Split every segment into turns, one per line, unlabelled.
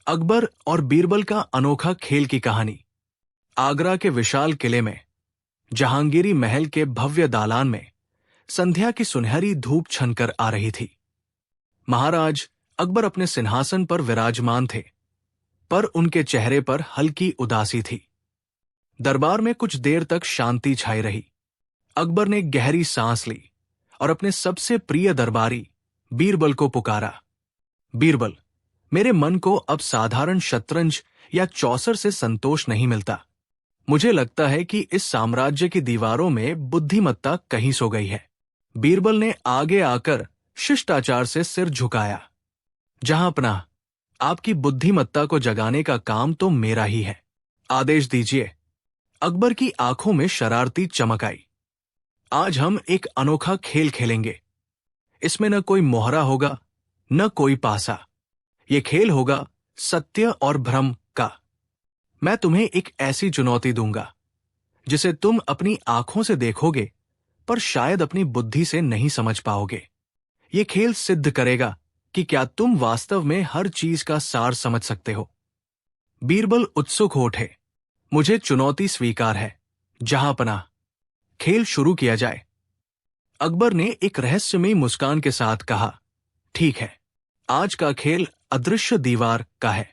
अकबर और बीरबल का अनोखा खेल की कहानी। आगरा के विशाल किले में जहांगीरी महल के भव्य दालान में संध्या की सुनहरी धूप छनकर आ रही थी। महाराज अकबर अपने सिंहासन पर विराजमान थे, पर उनके चेहरे पर हल्की उदासी थी। दरबार में कुछ देर तक शांति छाई रही। अकबर ने गहरी सांस ली और अपने सबसे प्रिय दरबारी बीरबल को पुकारा। बीरबल, मेरे मन को अब साधारण शतरंज या चौसर से संतोष नहीं मिलता। मुझे लगता है कि इस साम्राज्य की दीवारों में बुद्धिमत्ता कहीं सो गई है। बीरबल ने आगे आकर शिष्टाचार से सिर झुकाया। जहांपनाह, आपकी बुद्धिमत्ता को जगाने का काम तो मेरा ही है। आदेश दीजिए। अकबर की आंखों में शरारती चमक आई। आज हम एक अनोखा खेल खेलेंगे। इसमें न कोई मोहरा होगा, न कोई पासा। ये खेल होगा सत्य और भ्रम का। मैं तुम्हें एक ऐसी चुनौती दूंगा जिसे तुम अपनी आंखों से देखोगे, पर शायद अपनी बुद्धि से नहीं समझ पाओगे। ये खेल सिद्ध करेगा कि क्या तुम वास्तव में हर चीज का सार समझ सकते हो। बीरबल उत्सुक हो उठे। मुझे चुनौती स्वीकार है। जहांपनाह, खेल शुरू किया जाए। अकबर ने एक रहस्यमयी मुस्कान के साथ कहा, ठीक है, आज का खेल अदृश्य दीवार का है।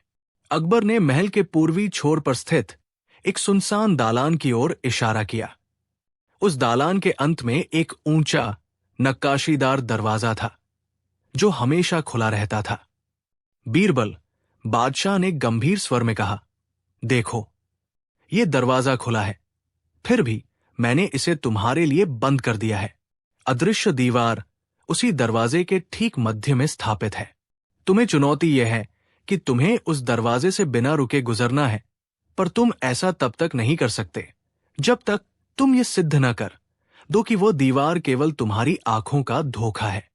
अकबर ने महल के पूर्वी छोर पर स्थित एक सुनसान दालान की ओर इशारा किया। उस दालान के अंत में एक ऊंचा नक्काशीदार दरवाजा था, जो हमेशा खुला रहता था। बीरबल, बादशाह ने गंभीर स्वर में कहा, देखो, ये दरवाजा खुला है, फिर भी मैंने इसे तुम्हारे लिए बंद कर दिया है। अदृश्य दीवार उसी दरवाजे के ठीक मध्य में स्थापित है। तुम्हें चुनौती यह है कि तुम्हें उस दरवाजे से बिना रुके गुजरना है, पर तुम ऐसा तब तक नहीं कर सकते जब तक तुम ये सिद्ध न कर दो कि वो दीवार केवल तुम्हारी आंखों का धोखा है।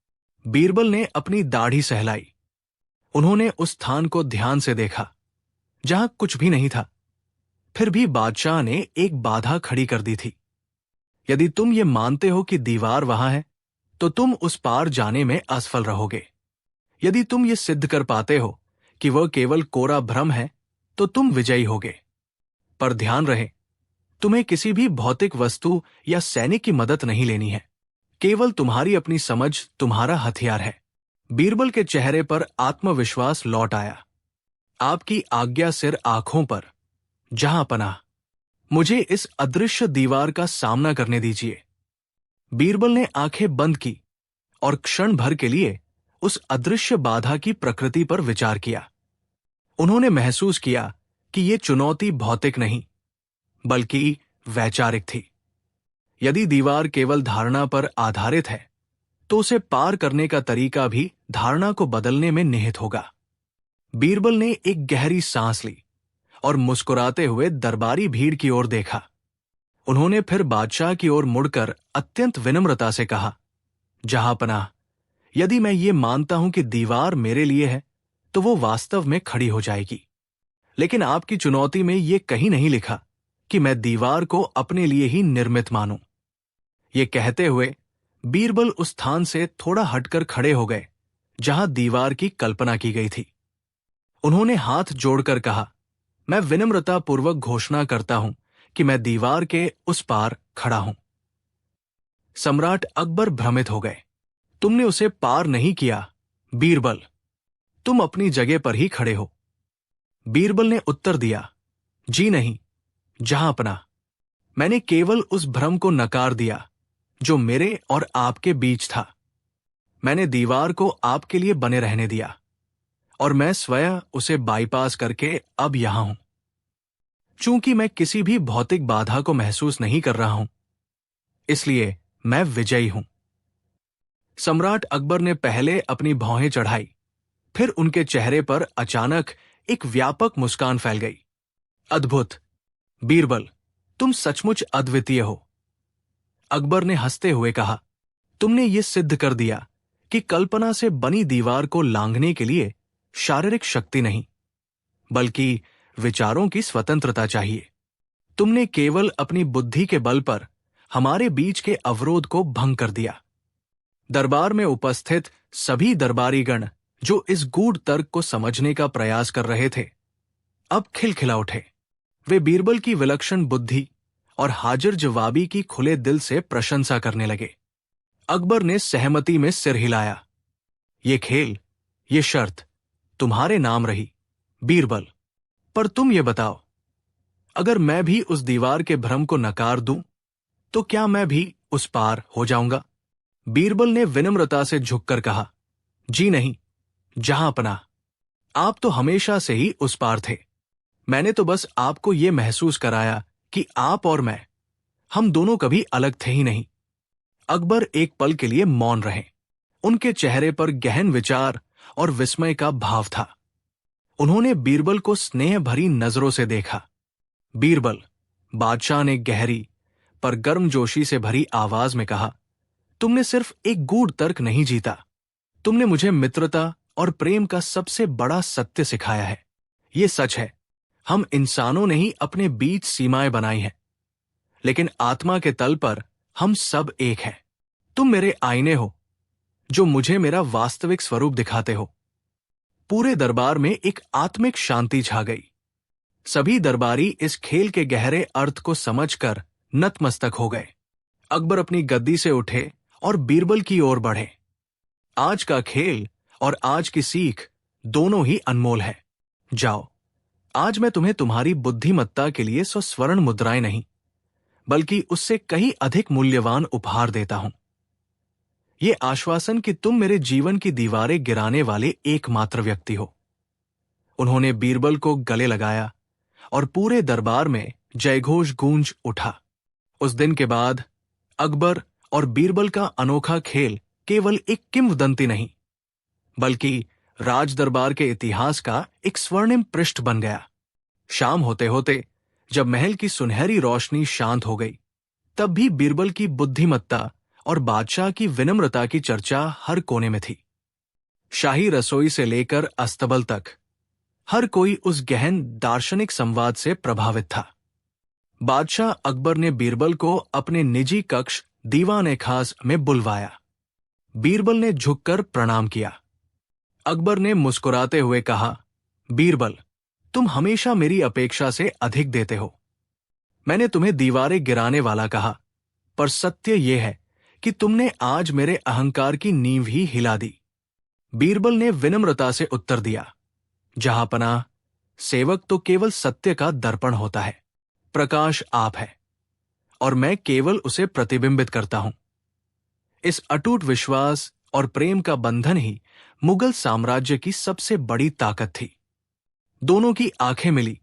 बीरबल ने अपनी दाढ़ी सहलाई। उन्होंने उस स्थान को ध्यान से देखा जहां कुछ भी नहीं था। फिर भी बादशाह ने एक बाधा खड़ी कर दी थी। यदि तुम ये मानते हो कि दीवार वहां है, तो तुम उस पार जाने में असफल रहोगे। यदि तुम ये सिद्ध कर पाते हो कि वह केवल कोरा भ्रम है, तो तुम विजयी होगे। पर ध्यान रहे, तुम्हें किसी भी भौतिक वस्तु या सैनिक की मदद नहीं लेनी है। केवल तुम्हारी अपनी समझ तुम्हारा हथियार है। बीरबल के चेहरे पर आत्मविश्वास लौट आया। आपकी आज्ञा सिर आंखों पर। जहांपनाह, मुझे इस अदृश्य दीवार का सामना करने दीजिए। बीरबल ने आंखें बंद की और क्षण भर के लिए उस अदृश्य बाधा की प्रकृति पर विचार किया। उन्होंने महसूस किया कि ये चुनौती भौतिक नहीं, बल्कि वैचारिक थी। यदि दीवार केवल धारणा पर आधारित है, तो उसे पार करने का तरीका भी धारणा को बदलने में निहित होगा। बीरबल ने एक गहरी सांस ली और मुस्कुराते हुए दरबारी भीड़ की ओर देखा। उन्होंने फिर बादशाह की ओर मुड़कर अत्यंत विनम्रता से कहा, जहांपनाह, यदि मैं ये मानता हूं कि दीवार मेरे लिए है, तो वो वास्तव में खड़ी हो जाएगी। लेकिन आपकी चुनौती में ये कहीं नहीं लिखा कि मैं दीवार को अपने लिए ही निर्मित मानूं। ये कहते हुए बीरबल उस स्थान से थोड़ा हटकर खड़े हो गए जहां दीवार की कल्पना की गई थी। उन्होंने हाथ जोड़कर कहा, मैं विनम्रतापूर्वक घोषणा करता हूं कि मैं दीवार के उस पार खड़ा हूं। सम्राट अकबर भ्रमित हो गए। तुमने उसे पार नहीं किया, बीरबल। तुम अपनी जगह पर ही खड़े हो। बीरबल ने उत्तर दिया, जी नहीं, जहांपनाह, मैंने केवल उस भ्रम को नकार दिया जो मेरे और आपके बीच था। मैंने दीवार को आपके लिए बने रहने दिया और मैं स्वयं उसे बाईपास करके अब यहां हूं। चूंकि मैं किसी भी भौतिक बाधा को महसूस नहीं कर रहा हूं, इसलिए मैं विजयी हूं। सम्राट अकबर ने पहले अपनी भौहें चढ़ाई, फिर उनके चेहरे पर अचानक एक व्यापक मुस्कान फैल गई। अद्भुत! बीरबल, तुम सचमुच अद्वितीय हो। अकबर ने हंसते हुए कहा, तुमने ये सिद्ध कर दिया कि कल्पना से बनी दीवार को लांघने के लिए शारीरिक शक्ति नहीं, बल्कि विचारों की स्वतंत्रता चाहिए। तुमने केवल अपनी बुद्धि के बल पर हमारे बीच के अवरोध को भंग कर दिया। दरबार में उपस्थित सभी दरबारीगण जो इस गूढ़ तर्क को समझने का प्रयास कर रहे थे, अब खिलखिला उठे। वे बीरबल की विलक्षण बुद्धि और हाजिर जवाबी की खुले दिल से प्रशंसा करने लगे। अकबर ने सहमति में सिर हिलाया। ये खेल, ये शर्त तुम्हारे नाम रही, बीरबल। पर तुम ये बताओ, अगर मैं भी उस दीवार के भ्रम को नकार दूं, तो क्या मैं भी उस पार हो जाऊंगा? बीरबल ने विनम्रता से झुककर कहा, जी नहीं, जहां पनाह, आप तो हमेशा से ही उस पार थे। मैंने तो बस आपको यह महसूस कराया कि आप और मैं, हम दोनों कभी अलग थे ही नहीं। अकबर एक पल के लिए मौन रहे। उनके चेहरे पर गहन विचार और विस्मय का भाव था। उन्होंने बीरबल को स्नेह भरी नजरों से देखा। बीरबल, बादशाह ने गहरी पर गर्मजोशी से भरी आवाज में कहा, तुमने सिर्फ एक गूढ़ तर्क नहीं जीता, तुमने मुझे मित्रता और प्रेम का सबसे बड़ा सत्य सिखाया है। ये सच है, हम इंसानों ने ही अपने बीच सीमाएं बनाई हैं, लेकिन आत्मा के तल पर हम सब एक हैं। तुम मेरे आईने हो, जो मुझे मेरा वास्तविक स्वरूप दिखाते हो। पूरे दरबार में एक आत्मिक शांति छा गई। सभी दरबारी इस खेल के गहरे अर्थ को समझकर नतमस्तक हो गए। अकबर अपनी गद्दी से उठे और बीरबल की ओर बढ़े। आज का खेल और आज की सीख दोनों ही अनमोल है। जाओ, आज मैं तुम्हें तुम्हारी बुद्धिमत्ता के लिए 100 स्वर्ण मुद्राएं नहीं, बल्कि उससे कहीं अधिक मूल्यवान उपहार देता हूं। ये आश्वासन कि तुम मेरे जीवन की दीवारें गिराने वाले एकमात्र व्यक्ति हो। उन्होंने बीरबल को गले लगाया और पूरे दरबार में जयघोष गूंज उठा। उस दिन के बाद अकबर और बीरबल का अनोखा खेल केवल एक किंवदंती नहीं, बल्कि राज दरबार के इतिहास का एक स्वर्णिम पृष्ठ बन गया। शाम होते होते जब महल की सुनहरी रोशनी शांत हो गई, तब भी बीरबल की बुद्धिमत्ता और बादशाह की विनम्रता की चर्चा हर कोने में थी। शाही रसोई से लेकर अस्तबल तक हर कोई उस गहन दार्शनिक संवाद से प्रभावित था। बादशाह अकबर ने बीरबल को अपने निजी कक्ष दीवान खास में बुलवाया। बीरबल ने झुककर प्रणाम किया। अकबर ने मुस्कुराते हुए कहा, बीरबल, तुम हमेशा मेरी अपेक्षा से अधिक देते हो। मैंने तुम्हें दीवारें गिराने वाला कहा, पर सत्य यह है कि तुमने आज मेरे अहंकार की नींव ही हिला दी। बीरबल ने विनम्रता से उत्तर दिया, जहांपनाह, सेवक तो केवल सत्य का दर्पण होता है। प्रकाश आप है और मैं केवल उसे प्रतिबिंबित करता हूं। इस अटूट विश्वास और प्रेम का बंधन ही मुगल साम्राज्य की सबसे बड़ी ताकत थी। दोनों की आंखें मिली,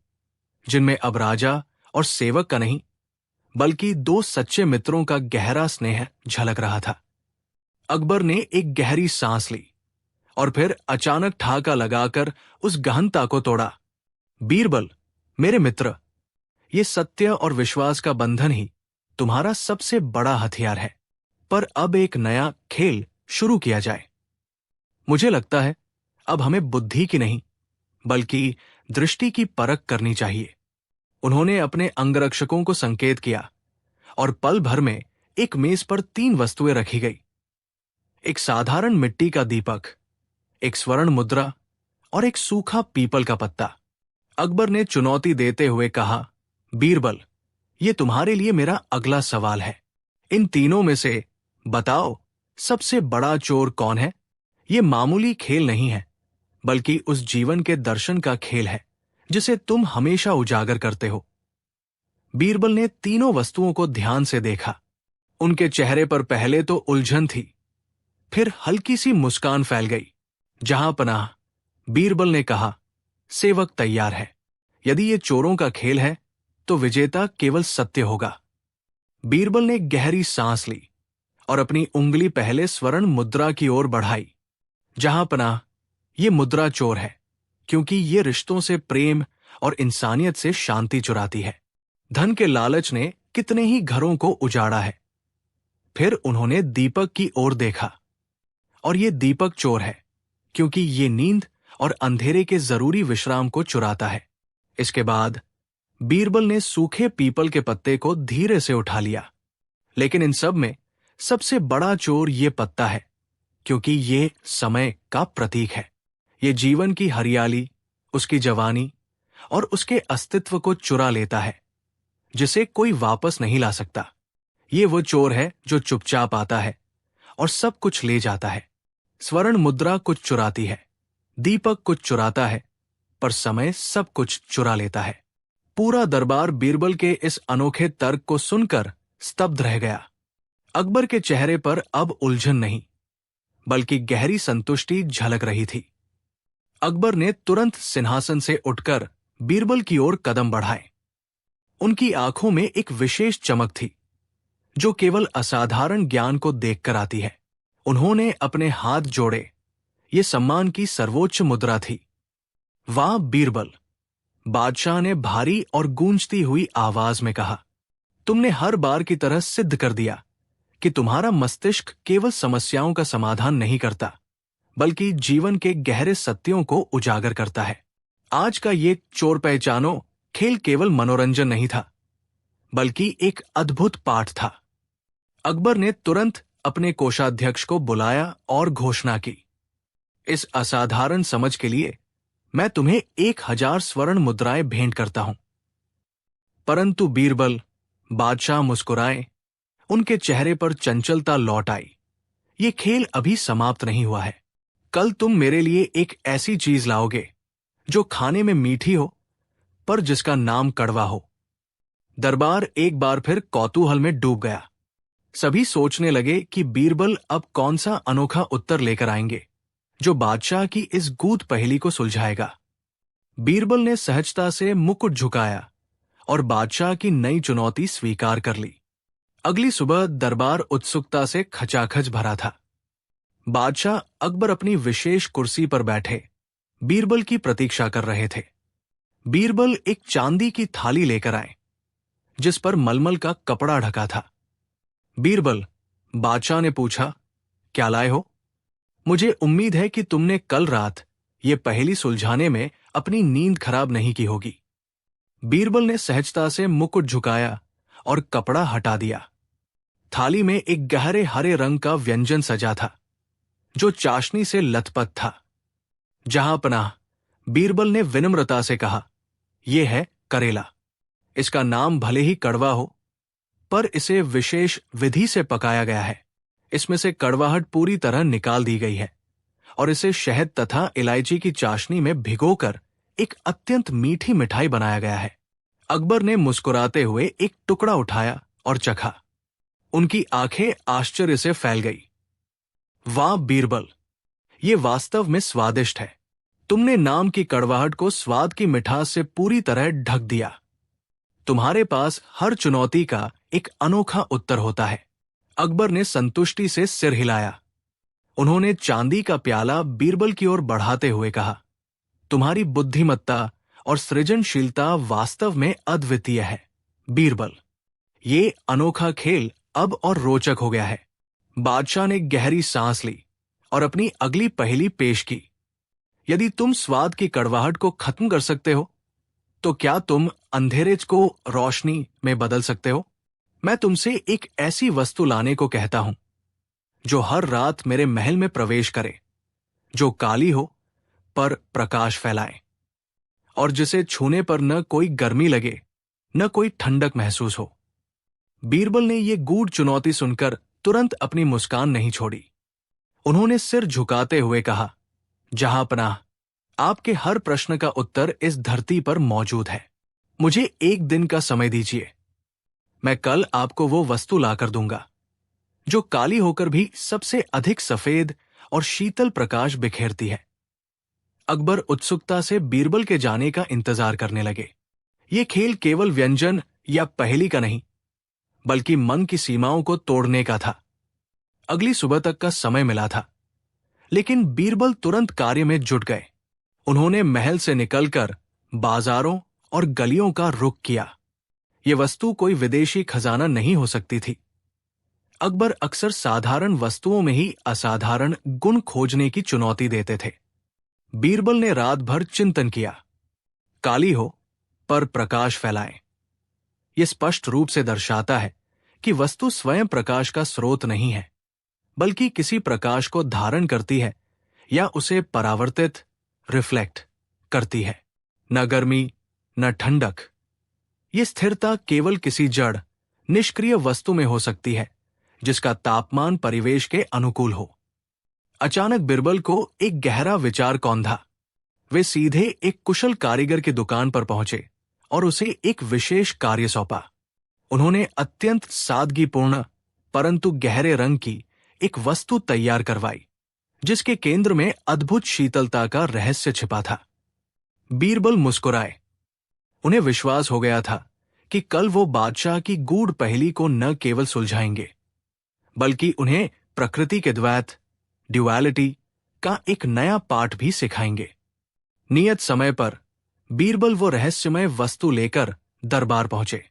जिनमें अब राजा और सेवक का नहीं, बल्कि दो सच्चे मित्रों का गहरा स्नेह झलक रहा था। अकबर ने एक गहरी सांस ली और फिर अचानक ठाका लगाकर उस गहनता को तोड़ा। बीरबल, मेरे मित्र, ये सत्य और विश्वास का बंधन ही तुम्हारा सबसे बड़ा हथियार है। पर अब एक नया खेल शुरू किया जाए। मुझे लगता है अब हमें बुद्धि की नहीं, बल्कि दृष्टि की परख करनी चाहिए। उन्होंने अपने अंगरक्षकों को संकेत किया और पल भर में एक मेज पर 3 वस्तुएं रखी गई। एक साधारण मिट्टी का दीपक, एक स्वर्ण मुद्रा और एक सूखा पीपल का पत्ता। अकबर ने चुनौती देते हुए कहा, बीरबल, ये तुम्हारे लिए मेरा अगला सवाल है। इन तीनों में से बताओ, सबसे बड़ा चोर कौन है? ये मामूली खेल नहीं है, बल्कि उस जीवन के दर्शन का खेल है जिसे तुम हमेशा उजागर करते हो। बीरबल ने तीनों वस्तुओं को ध्यान से देखा। उनके चेहरे पर पहले तो उलझन थी, फिर हल्की सी मुस्कान फैल गई। जहांपनाह, बीरबल ने कहा, सेवक तैयार है। यदि ये चोरों का खेल है, तो विजेता केवल सत्य होगा। बीरबल ने गहरी सांस ली और अपनी उंगली पहले स्वर्ण मुद्रा की ओर बढ़ाई। जहांपनाह, ये मुद्रा चोर है, क्योंकि ये रिश्तों से प्रेम और इंसानियत से शांति चुराती है। धन के लालच ने कितने ही घरों को उजाड़ा है। फिर उन्होंने दीपक की ओर देखा, और ये दीपक चोर है, क्योंकि ये नींद और अंधेरे के जरूरी विश्राम को चुराता है। इसके बाद बीरबल ने सूखे पीपल के पत्ते को धीरे से उठा लिया। लेकिन इन सब में सबसे बड़ा चोर ये पत्ता है, क्योंकि ये समय का प्रतीक है। ये जीवन की हरियाली, उसकी जवानी और उसके अस्तित्व को चुरा लेता है, जिसे कोई वापस नहीं ला सकता। ये वो चोर है जो चुपचाप आता है और सब कुछ ले जाता है। स्वर्ण मुद्रा कुछ चुराती है, दीपक कुछ चुराता है, पर समय सब कुछ चुरा लेता है। पूरा दरबार बीरबल के इस अनोखे तर्क को सुनकर स्तब्ध रह गया। अकबर के चेहरे पर अब उलझन नहीं, बल्कि गहरी संतुष्टि झलक रही थी। अकबर ने तुरंत सिंहासन से उठकर बीरबल की ओर कदम बढ़ाए। उनकी आंखों में एक विशेष चमक थी, जो केवल असाधारण ज्ञान को देखकर आती है। उन्होंने अपने हाथ जोड़े। ये सम्मान की सर्वोच्च मुद्रा थी। वाह बीरबल, बादशाह ने भारी और गूंजती हुई आवाज में कहा, तुमने हर बार की तरह सिद्ध कर दिया कि तुम्हारा मस्तिष्क केवल समस्याओं का समाधान नहीं करता, बल्कि जीवन के गहरे सत्यों को उजागर करता है। आज का ये चोर पहचानो खेल केवल मनोरंजन नहीं था, बल्कि एक अद्भुत पाठ था। अकबर ने तुरंत अपने कोषाध्यक्ष को बुलाया और घोषणा की, इस असाधारण समझ के लिए मैं तुम्हें 1000 स्वर्ण मुद्राएं भेंट करता हूं। परंतु बीरबल, बादशाह मुस्कुराए। उनके चेहरे पर चंचलता लौट आई। ये खेल अभी समाप्त नहीं हुआ है। कल तुम मेरे लिए एक ऐसी चीज लाओगे जो खाने में मीठी हो, पर जिसका नाम कड़वा हो। दरबार एक बार फिर कौतूहल में डूब गया। सभी सोचने लगे कि बीरबल अब कौन सा अनोखा उत्तर लेकर आएंगे जो बादशाह की इस गूढ़ पहेली को सुलझाएगा। बीरबल ने सहजता से मुकुट झुकाया और बादशाह की नई चुनौती स्वीकार कर ली। अगली सुबह दरबार उत्सुकता से खचाखच भरा था। बादशाह अकबर अपनी विशेष कुर्सी पर बैठे बीरबल की प्रतीक्षा कर रहे थे। बीरबल एक चांदी की थाली लेकर आए, जिस पर मलमल का कपड़ा ढका था। बीरबल, बादशाह ने पूछा, क्या लाए हो? मुझे उम्मीद है कि तुमने कल रात ये पहेली सुलझाने में अपनी नींद खराब नहीं की होगी। बीरबल ने सहजता से मुकुट झुकाया और कपड़ा हटा दिया। थाली में एक गहरे हरे रंग का व्यंजन सजा था, जो चाशनी से लथपथ था। जहां पनाह, बीरबल ने विनम्रता से कहा, यह है करेला। इसका नाम भले ही कड़वा हो, पर इसे विशेष विधि से पकाया गया है। इसमें से कड़वाहट पूरी तरह निकाल दी गई है और इसे शहद तथा इलायची की चाशनी में भिगोकर एक अत्यंत मीठी मिठाई बनाया गया है। अकबर ने मुस्कुराते हुए एक टुकड़ा उठाया और चखा। उनकी आंखें आश्चर्य से फैल गई। वाह बीरबल, ये वास्तव में स्वादिष्ट है। तुमने नाम की कड़वाहट को स्वाद की मिठास से पूरी तरह ढक दिया। तुम्हारे पास हर चुनौती का एक अनोखा उत्तर होता है। अकबर ने संतुष्टि से सिर हिलाया। उन्होंने चांदी का प्याला बीरबल की ओर बढ़ाते हुए कहा, तुम्हारी बुद्धिमत्ता और सृजनशीलता वास्तव में अद्वितीय है बीरबल। ये अनोखा खेल अब और रोचक हो गया है। बादशाह ने गहरी सांस ली और अपनी अगली पहेली पेश की। यदि तुम स्वाद की कड़वाहट को खत्म कर सकते हो, तो क्या तुम अंधेरे को रोशनी में बदल सकते हो? मैं तुमसे एक ऐसी वस्तु लाने को कहता हूं जो हर रात मेरे महल में प्रवेश करे, जो काली हो पर प्रकाश फैलाए, और जिसे छूने पर न कोई गर्मी लगे न कोई ठंडक महसूस हो। बीरबल ने यह गूढ़ चुनौती सुनकर तुरंत अपनी मुस्कान नहीं छोड़ी। उन्होंने सिर झुकाते हुए कहा, जहां पनाह, आपके हर प्रश्न का उत्तर इस धरती पर मौजूद है। मुझे एक दिन का समय दीजिए। मैं कल आपको वो वस्तु लाकर दूंगा जो काली होकर भी सबसे अधिक सफेद और शीतल प्रकाश बिखेरती है। अकबर उत्सुकता से बीरबल के जाने का इंतजार करने लगे। ये खेल केवल व्यंजन या पहेली का नहीं, बल्कि मन की सीमाओं को तोड़ने का था। अगली सुबह तक का समय मिला था, लेकिन बीरबल तुरंत कार्य में जुट गए। उन्होंने महल से निकलकर बाजारों और गलियों का रुख किया। ये वस्तु कोई विदेशी खजाना नहीं हो सकती थी। अकबर अक्सर साधारण वस्तुओं में ही असाधारण गुण खोजने की चुनौती देते थे। बीरबल ने रात भर चिंतन किया। काली हो पर प्रकाश फैलाए। यह स्पष्ट रूप से दर्शाता है कि वस्तु स्वयं प्रकाश का स्रोत नहीं है, बल्कि किसी प्रकाश को धारण करती है या उसे परावर्तित रिफ्लेक्ट करती है, न गर्मी न ठंडक। ये स्थिरता केवल किसी जड़ निष्क्रिय वस्तु में हो सकती है जिसका तापमान परिवेश के अनुकूल हो। अचानक बिरबल को एक गहरा विचार कौंधा। वे सीधे एक कुशल कारीगर की दुकान पर पहुंचे और उसे एक विशेष कार्य सौंपा। उन्होंने अत्यंत सादगीपूर्ण परंतु गहरे रंग की एक वस्तु तैयार करवाई जिसके केंद्र में अद्भुत शीतलता का रहस्य छिपा था। बीरबल मुस्कुराए। उन्हें विश्वास हो गया था कि कल वो बादशाह की गूढ़ पहेली को न केवल सुलझाएंगे बल्कि उन्हें प्रकृति के द्वैत ड्युअलिटी का एक नया पाठ भी सिखाएंगे। नियत समय पर बीरबल वो रहस्यमय वस्तु लेकर दरबार पहुंचे।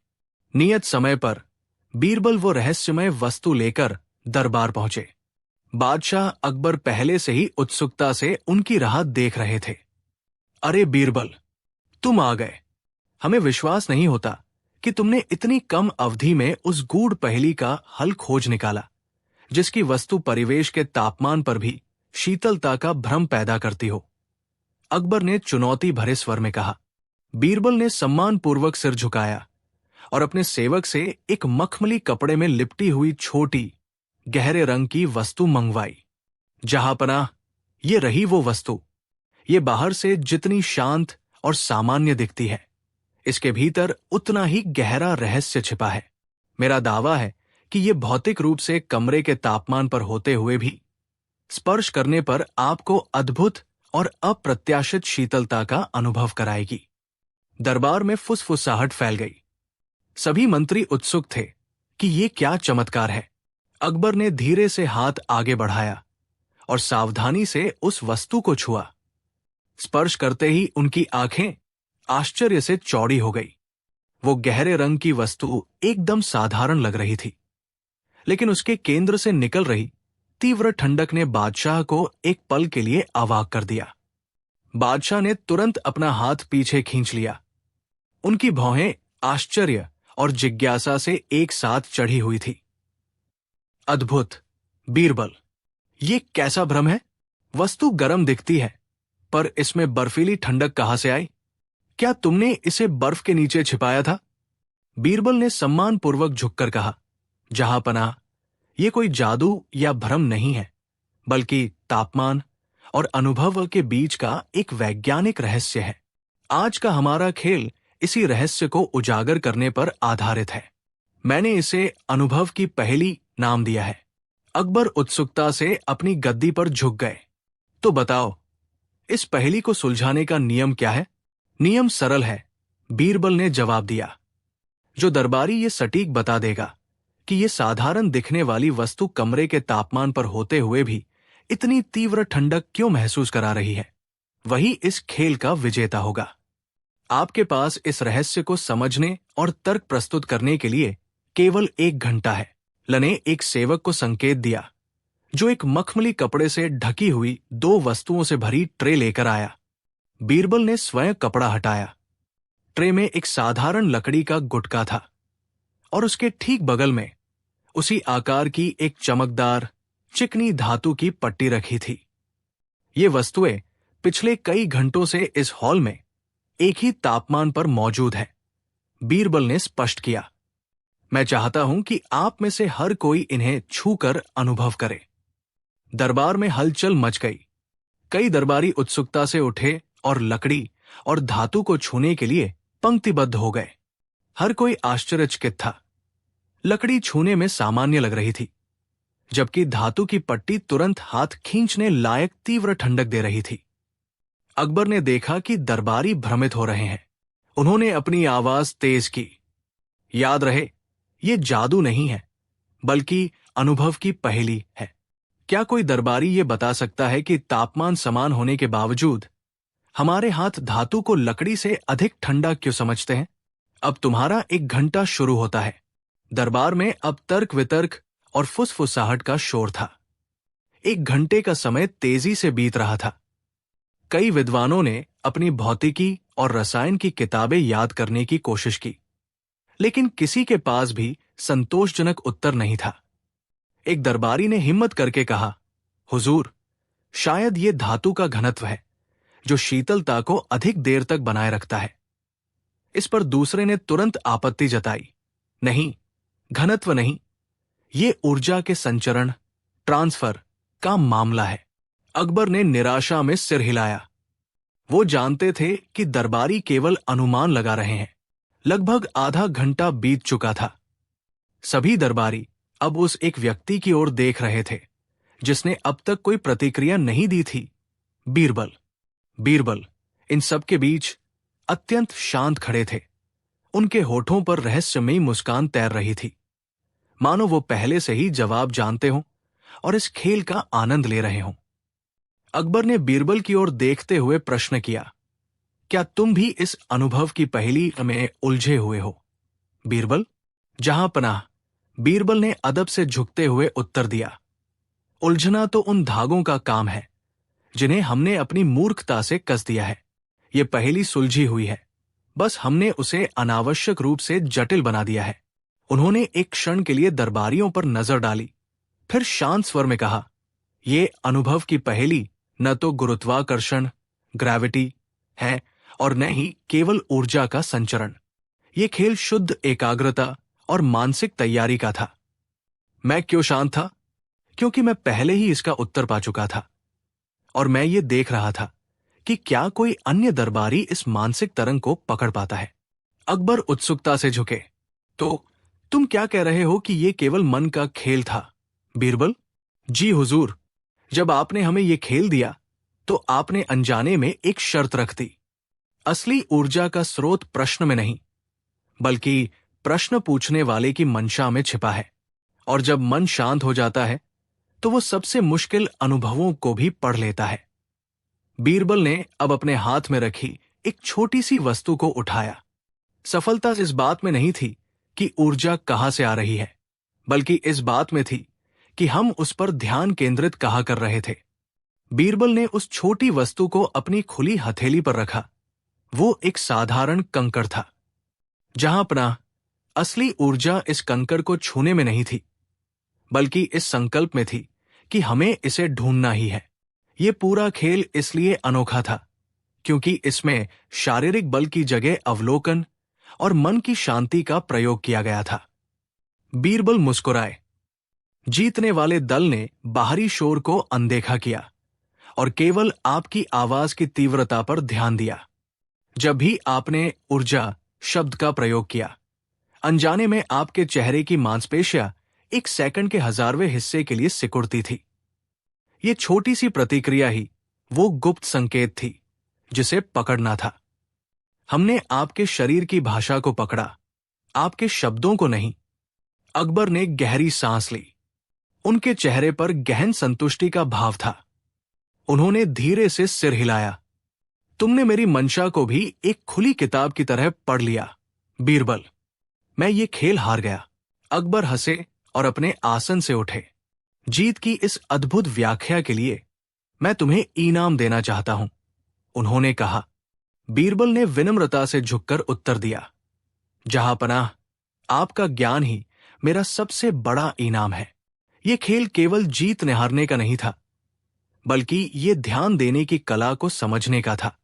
नियत समय पर बीरबल वो रहस्यमय वस्तु लेकर दरबार पहुंचे। बादशाह अकबर पहले से ही उत्सुकता से उनकी राह देख रहे थे। अरे बीरबल, तुम आ गए। हमें विश्वास नहीं होता कि तुमने इतनी कम अवधि में उस गूढ़ पहेली का हल खोज निकाला जिसकी वस्तु परिवेश के तापमान पर भी शीतलता का भ्रम पैदा करती हो। अकबर ने चुनौती भरे स्वर में कहा। बीरबल ने सम्मानपूर्वक सिर झुकाया और अपने सेवक से एक मखमली कपड़े में लिपटी हुई छोटी गहरे रंग की वस्तु मंगवाई। जहांपनाह, ये रही वो वस्तु। ये बाहर से जितनी शांत और सामान्य दिखती है, इसके भीतर उतना ही गहरा रहस्य छिपा है। मेरा दावा है कि ये भौतिक रूप से कमरे के तापमान पर होते हुए भी स्पर्श करने पर आपको अद्भुत और अप्रत्याशित शीतलता का अनुभव कराएगी। दरबार में फुसफुसाहट फैल गई। सभी मंत्री उत्सुक थे कि ये क्या चमत्कार है। अकबर ने धीरे से हाथ आगे बढ़ाया और सावधानी से उस वस्तु को छुआ। स्पर्श करते ही उनकी आंखें आश्चर्य से चौड़ी हो गई। वो गहरे रंग की वस्तु एकदम साधारण लग रही थी, लेकिन उसके केंद्र से निकल रही तीव्र ठंडक ने बादशाह को एक पल के लिए अवाक कर दिया। बादशाह ने तुरंत अपना हाथ पीछे खींच लिया। उनकी भौहें आश्चर्य और जिज्ञासा से एक साथ चढ़ी हुई थी। अद्भुत! बीरबल, ये कैसा भ्रम है? वस्तु गर्म दिखती है, पर इसमें बर्फीली ठंडक कहां से आई? क्या तुमने इसे बर्फ के नीचे छिपाया था? बीरबल ने सम्मानपूर्वक झुककर कहा। जहांपनाह, ये कोई जादू या भ्रम नहीं है, बल्कि तापमान और अनुभव के बीच का एक वैज्ञानिक रहस्य है। आज का हमारा खेल इसी रहस्य को उजागर करने पर आधारित है। मैंने इसे अनुभव की पहेली नाम दिया है। अकबर उत्सुकता से अपनी गद्दी पर झुक गए। तो बताओ, इस पहेली को सुलझाने का नियम क्या है? नियम सरल है, बीरबल ने जवाब दिया। जो दरबारी ये सटीक बता देगा कि ये साधारण दिखने वाली वस्तु कमरे के तापमान पर होते हुए भी इतनी तीव्र ठंडक क्यों महसूस करा रही है, वही इस खेल का विजेता होगा। आपके पास इस रहस्य को समझने और तर्क प्रस्तुत करने के लिए केवल 1 घंटा है। लने एक सेवक को संकेत दिया, जो एक मखमली कपड़े से ढकी हुई 2 वस्तुओं से भरी ट्रे लेकर आया। बीरबल ने स्वयं कपड़ा हटाया। ट्रे में एक साधारण लकड़ी का गुटका था और उसके ठीक बगल में उसी आकार की एक चमकदार चिकनी धातु की पट्टी रखी थी। ये वस्तुएं पिछले कई घंटों से इस हॉल में एक ही तापमान पर मौजूद है, बीरबल ने स्पष्ट किया। मैं चाहता हूं कि आप में से हर कोई इन्हें छूकर अनुभव करे। दरबार में हलचल मच गई। कई दरबारी उत्सुकता से उठे और लकड़ी और धातु को छूने के लिए पंक्तिबद्ध हो गए। हर कोई आश्चर्यचकित था। लकड़ी छूने में सामान्य लग रही थी, जबकि धातु की पट्टी तुरंत हाथ खींचने लायक तीव्र ठंडक दे रही थी। अकबर ने देखा कि दरबारी भ्रमित हो रहे हैं। उन्होंने अपनी आवाज तेज की। याद रहे, ये जादू नहीं है, बल्कि अनुभव की पहेली है। क्या कोई दरबारी ये बता सकता है कि तापमान समान होने के बावजूद हमारे हाथ धातु को लकड़ी से अधिक ठंडा क्यों समझते हैं? अब तुम्हारा 1 घंटा शुरू होता है। दरबार में अब तर्क वितर्क और फुसफुसाहट का शोर था। 1 घंटे का समय तेजी से बीत रहा था। कई विद्वानों ने अपनी भौतिकी और रसायन की किताबें याद करने की कोशिश की, लेकिन किसी के पास भी संतोषजनक उत्तर नहीं था। एक दरबारी ने हिम्मत करके कहा, हुजूर, शायद ये धातु का घनत्व है, जो शीतलता को अधिक देर तक बनाए रखता है। इस पर दूसरे ने तुरंत आपत्ति जताई, नहीं, घनत्व नहीं, ये ऊर्जा के संचरण, ट्रांसफर का मामला है। अकबर ने निराशा में सिर हिलाया। वो जानते थे कि दरबारी केवल अनुमान लगा रहे हैं। लगभग आधा घंटा बीत चुका था। सभी दरबारी अब उस एक व्यक्ति की ओर देख रहे थे जिसने अब तक कोई प्रतिक्रिया नहीं दी थी, बीरबल। बीरबल इन सब के बीच अत्यंत शांत खड़े थे। उनके होठों पर रहस्यमयी मुस्कान तैर रही थी, मानो वो पहले से ही जवाब जानते हों और इस खेल का आनंद ले रहे हों। अकबर ने बीरबल की ओर देखते हुए प्रश्न किया, क्या तुम भी इस अनुभव की पहेली में उलझे हुए हो? बीरबल, जहां पनाह, बीरबल ने अदब से झुकते हुए उत्तर दिया, उलझना तो उन धागों का काम है जिन्हें हमने अपनी मूर्खता से कस दिया है। ये पहेली सुलझी हुई है, बस हमने उसे अनावश्यक रूप से जटिल बना दिया है। उन्होंने एक क्षण के लिए दरबारियों पर नजर डाली, फिर शांत स्वर में कहा, ये अनुभव की पहेली न तो गुरुत्वाकर्षण, ग्रेविटी है और न ही केवल ऊर्जा का संचरण। ये खेल शुद्ध एकाग्रता और मानसिक तैयारी का था। मैं क्यों शांत था? क्योंकि मैं पहले ही इसका उत्तर पा चुका था और मैं ये देख रहा था कि क्या कोई अन्य दरबारी इस मानसिक तरंग को पकड़ पाता है। अकबर उत्सुकता से झुके, तो तुम क्या कह रहे हो कि ये केवल मन का खेल था? बीरबल, जी हुजूर, जब आपने हमें ये खेल दिया तो आपने अनजाने में एक शर्त रख दी। असली ऊर्जा का स्रोत प्रश्न में नहीं, बल्कि प्रश्न पूछने वाले की मंशा में छिपा है। और जब मन शांत हो जाता है तो वो सबसे मुश्किल अनुभवों को भी पढ़ लेता है। बीरबल ने अब अपने हाथ में रखी एक छोटी सी वस्तु को उठाया। सफलता इस बात में नहीं थी कि ऊर्जा कहां से आ रही है, बल्कि इस बात में थी कि हम उस पर ध्यान केंद्रित कहां कर रहे थे। बीरबल ने उस छोटी वस्तु को अपनी खुली हथेली पर रखा। वो एक साधारण कंकड़ था। जहां पनाह, असली ऊर्जा इस कंकड़ को छूने में नहीं थी, बल्कि इस संकल्प में थी कि हमें इसे ढूंढना ही है। ये पूरा खेल इसलिए अनोखा था क्योंकि इसमें शारीरिक बल की जगह अवलोकन और मन की शांति का प्रयोग किया गया था। बीरबल मुस्कुराए। जीतने वाले दल ने बाहरी शोर को अनदेखा किया और केवल आपकी आवाज की तीव्रता पर ध्यान दिया। जब भी आपने ऊर्जा शब्द का प्रयोग किया, अनजाने में आपके चेहरे की मांसपेशियां एक सेकंड के 1000वें हिस्से के लिए सिकुड़ती थी। ये छोटी सी प्रतिक्रिया ही वो गुप्त संकेत थी जिसे पकड़ना था। हमने आपके शरीर की भाषा को पकड़ा, आपके शब्दों को नहीं। अकबर ने गहरी सांस ली। उनके चेहरे पर गहन संतुष्टि का भाव था। उन्होंने धीरे से सिर हिलाया। तुमने मेरी मंशा को भी एक खुली किताब की तरह पढ़ लिया, बीरबल। मैं ये खेल हार गया। अकबर हंसे और अपने आसन से उठे। जीत की इस अद्भुत व्याख्या के लिए मैं तुम्हें इनाम देना चाहता हूं, उन्होंने कहा। बीरबल ने विनम्रता से झुककर उत्तर दिया, जहां पनाह, आपका ज्ञान ही मेरा सबसे बड़ा इनाम है। ये खेल केवल जीतने हारने का नहीं था, बल्कि ये ध्यान देने की कला को समझने का था।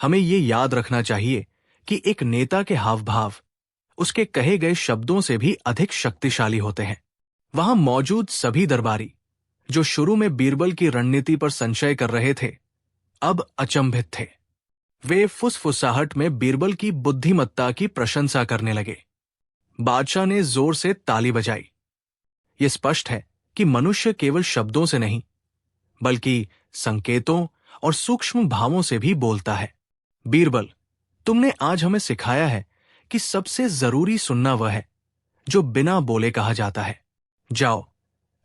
हमें ये याद रखना चाहिए कि एक नेता के हाव भाव उसके कहे गए शब्दों से भी अधिक शक्तिशाली होते हैं। वहां मौजूद सभी दरबारी, जो शुरू में बीरबल की रणनीति पर संशय कर रहे थे, अब अचंभित थे। वे फुसफुसाहट में बीरबल की बुद्धिमत्ता की प्रशंसा करने लगे। बादशाह ने जोर से ताली बजाई। यह स्पष्ट है कि मनुष्य केवल शब्दों से नहीं, बल्कि संकेतों और सूक्ष्म भावों से भी बोलता है। बीरबल, तुमने आज हमें सिखाया है कि सबसे जरूरी सुनना वह है जो बिना बोले कहा जाता है। जाओ,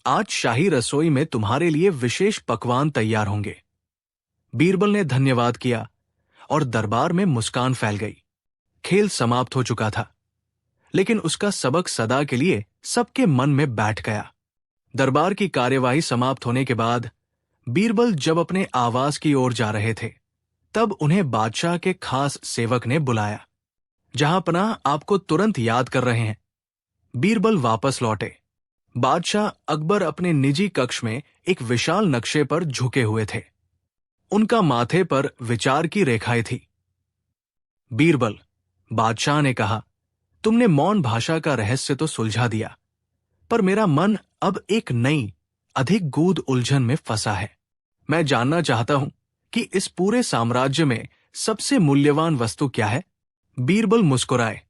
आज शाही रसोई में तुम्हारे लिए विशेष पकवान तैयार होंगे। बीरबल ने धन्यवाद किया और दरबार में मुस्कान फैल गई। खेल समाप्त हो चुका था, लेकिन उसका सबक सदा के लिए सबके मन में बैठ गया। दरबार की कार्यवाही समाप्त होने के बाद बीरबल जब अपने आवास की ओर जा रहे थे, तब उन्हें बादशाह के खास सेवक ने बुलाया। जहां पनाह, आपको तुरंत याद कर रहे हैं। बीरबल वापस लौटे। बादशाह अकबर अपने निजी कक्ष में एक विशाल नक्शे पर झुके हुए थे। उनका माथे पर विचार की रेखाएं थी। बीरबल, बादशाह ने कहा, तुमने मौन भाषा का रहस्य तो सुलझा दिया, पर मेरा मन अब एक नई, अधिक गूढ़ उलझन में फंसा है। मैं जानना चाहता हूं कि इस पूरे साम्राज्य में सबसे मूल्यवान वस्तु क्या है? बीरबल मुस्कुराए।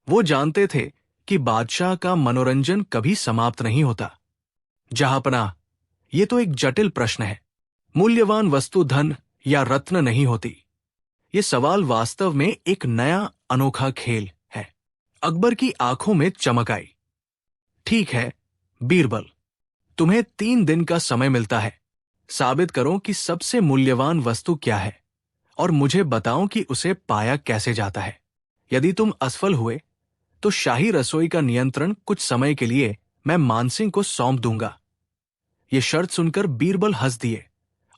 वो जानते थे कि बादशाह का मनोरंजन कभी समाप्त नहीं होता। जहांपनाह, ये तो एक जटिल प्रश्न है। मूल्यवान वस्तु धन या रत्न नहीं होती। ये सवाल वास्तव में एक नया अनोखा खेल है। अकबर की आंखों में चमक आई। ठीक है बीरबल, तुम्हें 3 दिन का समय मिलता है। साबित करो कि सबसे मूल्यवान वस्तु क्या है और मुझे बताओ कि उसे पाया कैसे जाता है। यदि तुम असफल हुए तो शाही रसोई का नियंत्रण कुछ समय के लिए मैं मानसिंह को सौंप दूंगा। ये शर्त सुनकर बीरबल हंस दिए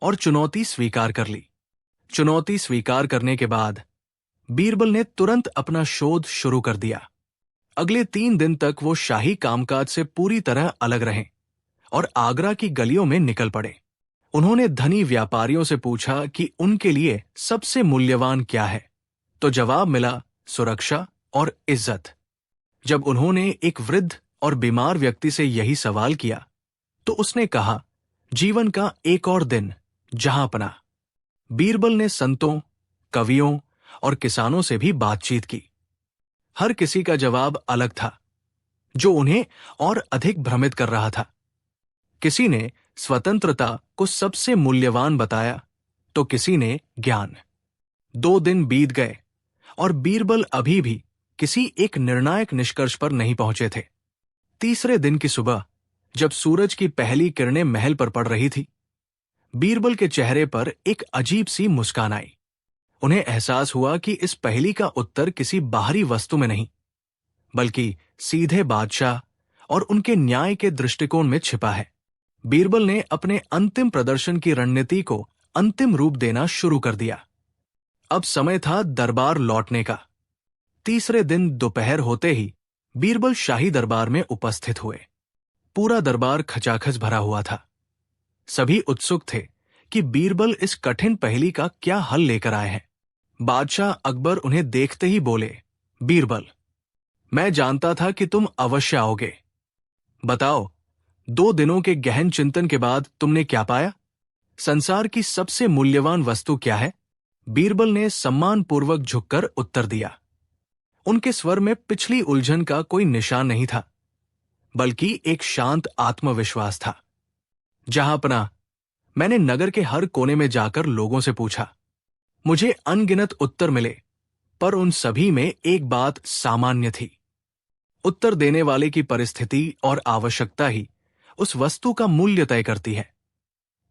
और चुनौती स्वीकार कर ली। चुनौती स्वीकार करने के बाद बीरबल ने तुरंत अपना शोध शुरू कर दिया। अगले 3 दिन तक वो शाही कामकाज से पूरी तरह अलग रहे और आगरा की गलियों में निकल पड़े। उन्होंने धनी व्यापारियों से पूछा कि उनके लिए सबसे मूल्यवान क्या है, तो जवाब मिला, सुरक्षा और इज्जत। जब उन्होंने एक वृद्ध और बीमार व्यक्ति से यही सवाल किया, तो उसने कहा, जीवन का एक और दिन, जहांपनाह। बीरबल ने संतों, कवियों और किसानों से भी बातचीत की। हर किसी का जवाब अलग था, जो उन्हें और अधिक भ्रमित कर रहा था। किसी ने स्वतंत्रता को सबसे मूल्यवान बताया, तो किसी ने ज्ञान। 2 दिन बीत गए और बीरबल अभी भी किसी एक निर्णायक निष्कर्ष पर नहीं पहुंचे थे। तीसरे दिन की सुबह, जब सूरज की पहली किरणें महल पर पड़ रही थी, बीरबल के चेहरे पर एक अजीब सी मुस्कान आई। उन्हें एहसास हुआ कि इस पहेली का उत्तर किसी बाहरी वस्तु में नहीं, बल्कि सीधे बादशाह और उनके न्याय के दृष्टिकोण में छिपा है। बीरबल ने अपने अंतिम प्रदर्शन की रणनीति को अंतिम रूप देना शुरू कर दिया। अब समय था दरबार लौटने का। तीसरे दिन दोपहर होते ही बीरबल शाही दरबार में उपस्थित हुए। पूरा दरबार खचाखच भरा हुआ था। सभी उत्सुक थे कि बीरबल इस कठिन पहेली का क्या हल लेकर आए हैं। बादशाह अकबर उन्हें देखते ही बोले, बीरबल, मैं जानता था कि तुम अवश्य आओगे। बताओ, 2 दिनों के गहन चिंतन के बाद तुमने क्या पाया? संसार की सबसे मूल्यवान वस्तु क्या है? बीरबल ने सम्मानपूर्वक झुककर उत्तर दिया। उनके स्वर में पिछली उलझन का कोई निशान नहीं था, बल्कि एक शांत आत्मविश्वास था। जहांपनाह, मैंने नगर के हर कोने में जाकर लोगों से पूछा। मुझे अनगिनत उत्तर मिले, पर उन सभी में एक बात सामान्य थी। उत्तर देने वाले की परिस्थिति और आवश्यकता ही उस वस्तु का मूल्य तय करती है।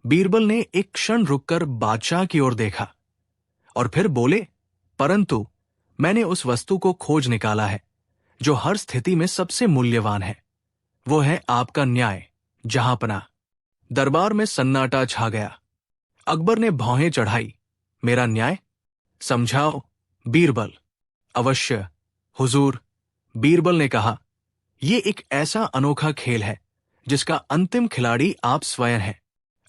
बीरबल ने एक क्षण रुककर बादशाह की ओर देखा और फिर बोले, परंतु मैंने उस वस्तु को खोज निकाला है जो हर स्थिति में सबसे मूल्यवान है। वो है आपका न्याय, जहांपनाह। दरबार में सन्नाटा छा गया। अकबर ने भौहें चढ़ाई। मेरा न्याय? समझाओ बीरबल। अवश्य हुजूर, बीरबल ने कहा, यह एक ऐसा अनोखा खेल है जिसका अंतिम खिलाड़ी आप स्वयं हैं।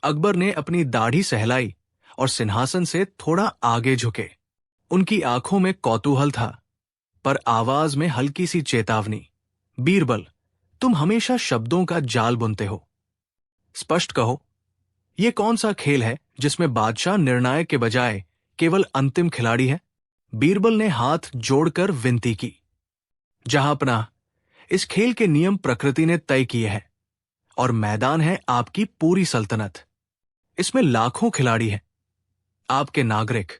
अकबर ने अपनी दाढ़ी सहलाई और सिंहासन से थोड़ा आगे झुके। उनकी आंखों में कौतूहल था, पर आवाज में हल्की सी चेतावनी। बीरबल, तुम हमेशा शब्दों का जाल बुनते हो। स्पष्ट कहो, यह कौन सा खेल है जिसमें बादशाह निर्णायक के बजाय केवल अंतिम खिलाड़ी है? बीरबल ने हाथ जोड़कर विनती की। जहांपनाह, इस खेल के नियम प्रकृति ने तय किए हैं और मैदान है आपकी पूरी सल्तनत। इसमें लाखों खिलाड़ी हैं, आपके नागरिक,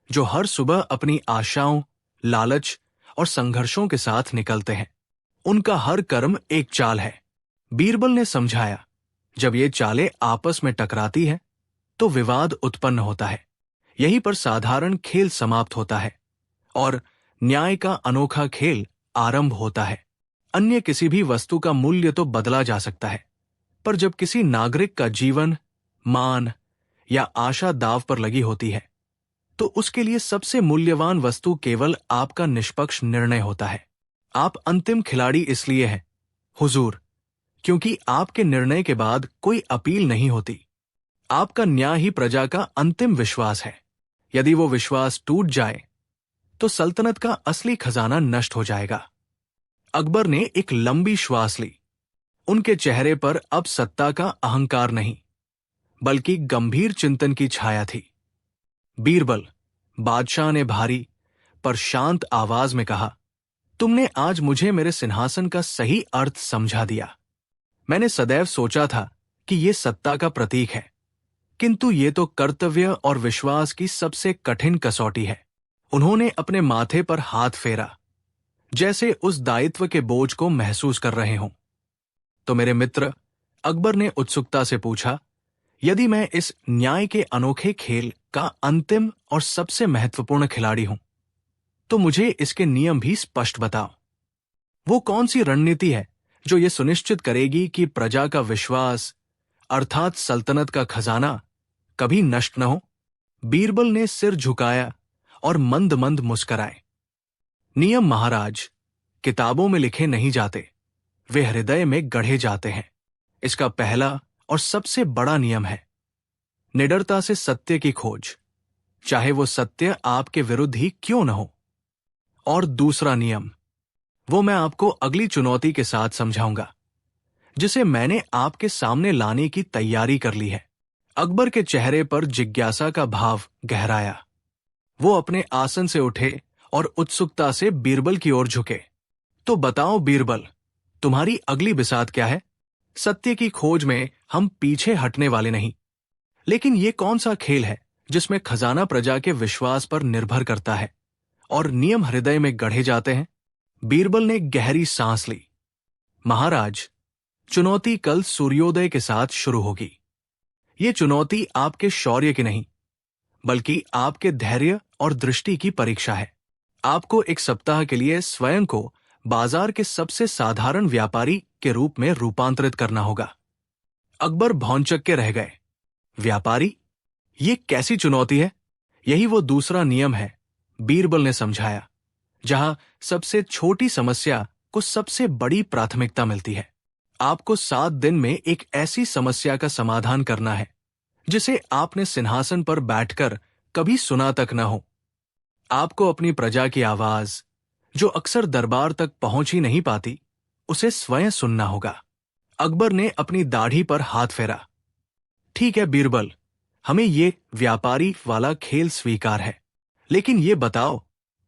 जो हर सुबह अपनी आशाओं, लालच और संघर्षों के साथ निकलते हैं। उनका हर कर्म एक चाल है। बीरबल ने समझाया, जब ये चालें आपस में टकराती हैं, तो विवाद उत्पन्न होता है। यहीं पर साधारण खेल समाप्त होता है और न्याय का अनोखा खेल आरंभ होता है। अन्य किसी भी वस्तु का मूल्य तो बदला जा सकता है, पर जब किसी नागरिक का जीवन, मान या आशा दांव पर लगी होती है, तो उसके लिए सबसे मूल्यवान वस्तु केवल आपका निष्पक्ष निर्णय होता है। आप अंतिम खिलाड़ी इसलिए हैं, हुजूर, क्योंकि आपके निर्णय के बाद कोई अपील नहीं होती। आपका न्याय ही प्रजा का अंतिम विश्वास है। यदि वो विश्वास टूट जाए तो सल्तनत का असली खजाना नष्ट हो जाएगा। अकबर ने एक लंबी श्वास ली। उनके चेहरे पर अब सत्ता का अहंकार नहीं, बल्कि गंभीर चिंतन की छाया थी। बीरबल, बादशाह ने भारी पर शांत आवाज में कहा, तुमने आज मुझे मेरे सिंहासन का सही अर्थ समझा दिया। मैंने सदैव सोचा था कि यह सत्ता का प्रतीक है, किंतु ये तो कर्तव्य और विश्वास की सबसे कठिन कसौटी है। उन्होंने अपने माथे पर हाथ फेरा, जैसे उस दायित्व के बोझ को महसूस कर रहे हों। तो मेरे मित्र, अकबर ने उत्सुकता से पूछा, यदि मैं इस न्याय के अनोखे खेल का अंतिम और सबसे महत्वपूर्ण खिलाड़ी हूं, तो मुझे इसके नियम भी स्पष्ट बताओ। वो कौन सी रणनीति है जो ये सुनिश्चित करेगी कि प्रजा का विश्वास अर्थात सल्तनत का खजाना कभी नष्ट न हो? बीरबल ने सिर झुकाया और मंद मंद मुस्कराए। नियम महाराज, किताबों में लिखे नहीं जाते, वे हृदय में गढ़े जाते हैं। इसका पहला और सबसे बड़ा नियम है निडरता से सत्य की खोज, चाहे वो सत्य आपके विरुद्ध ही क्यों न हो। और दूसरा नियम, वो मैं आपको अगली चुनौती के साथ समझाऊंगा, जिसे मैंने आपके सामने लाने की तैयारी कर ली है। अकबर के चेहरे पर जिज्ञासा का भाव गहराया। वो अपने आसन से उठे और उत्सुकता से बीरबल की ओर झुके। तो बताओ बीरबल, तुम्हारी अगली बिसात क्या है? सत्य की खोज में हम पीछे हटने वाले नहीं, लेकिन ये कौन सा खेल है जिसमें खजाना प्रजा के विश्वास पर निर्भर करता है और नियम हृदय में गढ़े जाते हैं? बीरबल ने गहरी सांस ली। महाराज, चुनौती कल सूर्योदय के साथ शुरू होगी। ये चुनौती आपके शौर्य की नहीं, बल्कि आपके धैर्य और दृष्टि की परीक्षा है। आपको एक सप्ताह के लिए स्वयं को बाजार के सबसे साधारण व्यापारी के रूप में रूपांतरित करना होगा। अकबर भौंचक के रह गए। व्यापारी? ये कैसी चुनौती है? यही वो दूसरा नियम है, बीरबल ने समझाया, जहां सबसे छोटी समस्या को सबसे बड़ी प्राथमिकता मिलती है। आपको 7 दिन में एक ऐसी समस्या का समाधान करना है जिसे आपने सिंहासन पर बैठकर कभी सुना तक न हो। आपको अपनी प्रजा की आवाज, जो अक्सर दरबार तक पहुंच ही नहीं पाती, उसे स्वयं सुनना होगा। अकबर ने अपनी दाढ़ी पर हाथ फेरा। ठीक है बीरबल, हमें ये व्यापारी वाला खेल स्वीकार है, लेकिन ये बताओ,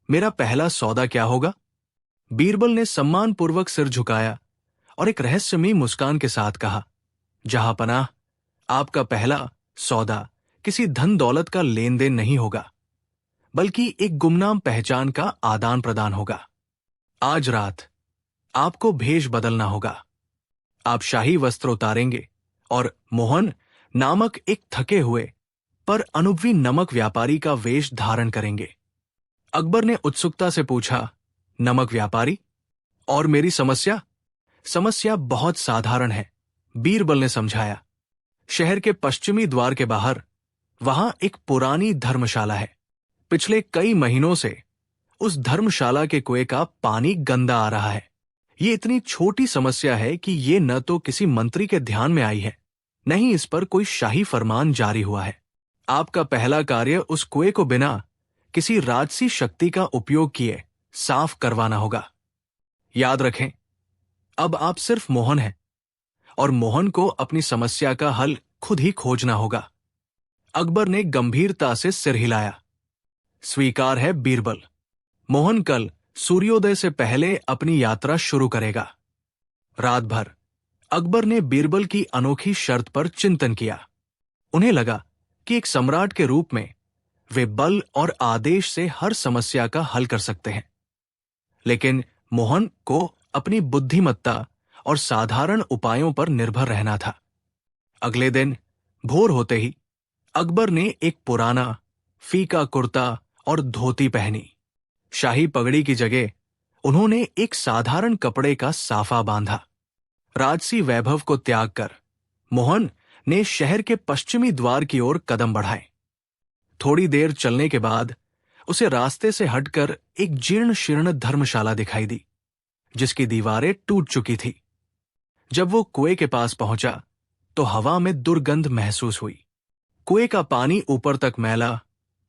मेरा पहला सौदा क्या होगा? बीरबल ने सम्मानपूर्वक सिर झुकाया और एक रहस्यमयी मुस्कान के साथ कहा, जहांपनाह, आपका पहला सौदा किसी धन दौलत का लेन देन नहीं होगा, बल्कि एक गुमनाम पहचान का आदान प्रदान होगा। आज रात आपको भेष बदलना होगा। आप शाही वस्त्र उतारेंगे और मोहन नामक एक थके हुए पर अनुभवी नमक व्यापारी का वेश धारण करेंगे। अकबर ने उत्सुकता से पूछा, नमक व्यापारी? और मेरी समस्या? समस्या बहुत साधारण है, बीरबल ने समझाया। शहर के पश्चिमी द्वार के बाहर वहां एक पुरानी धर्मशाला है। पिछले कई महीनों से उस धर्मशाला के कुएं का पानी गंदा आ रहा है। ये इतनी छोटी समस्या है कि ये न तो किसी मंत्री के ध्यान में आई है, न ही इस पर कोई शाही फरमान जारी हुआ है। आपका पहला कार्य उस कुएं को बिना किसी राजसी शक्ति का उपयोग किए साफ करवाना होगा। याद रखें, अब आप सिर्फ मोहन हैं और मोहन को अपनी समस्या का हल खुद ही खोजना होगा। अकबर ने गंभीरता से सिर हिलाया। स्वीकार है बीरबल। मोहन कल सूर्योदय से पहले अपनी यात्रा शुरू करेगा। रात भर अकबर ने बीरबल की अनोखी शर्त पर चिंतन किया। उन्हें लगा कि एक सम्राट के रूप में वे बल और आदेश से हर समस्या का हल कर सकते हैं, लेकिन मोहन को अपनी बुद्धिमत्ता और साधारण उपायों पर निर्भर रहना था। अगले दिन भोर होते ही अकबर ने एक पुराना फीका कुर्ता और धोती पहनी। शाही पगड़ी की जगह उन्होंने एक साधारण कपड़े का साफा बांधा। राजसी वैभव को त्याग कर मोहन ने शहर के पश्चिमी द्वार की ओर कदम बढ़ाए। थोड़ी देर चलने के बाद उसे रास्ते से हटकर एक जीर्ण शीर्ण धर्मशाला दिखाई दी, जिसकी दीवारें टूट चुकी थी। जब वो कुएं के पास पहुंचा तो हवा में दुर्गंध महसूस हुई। कुएं का पानी ऊपर तक मैला,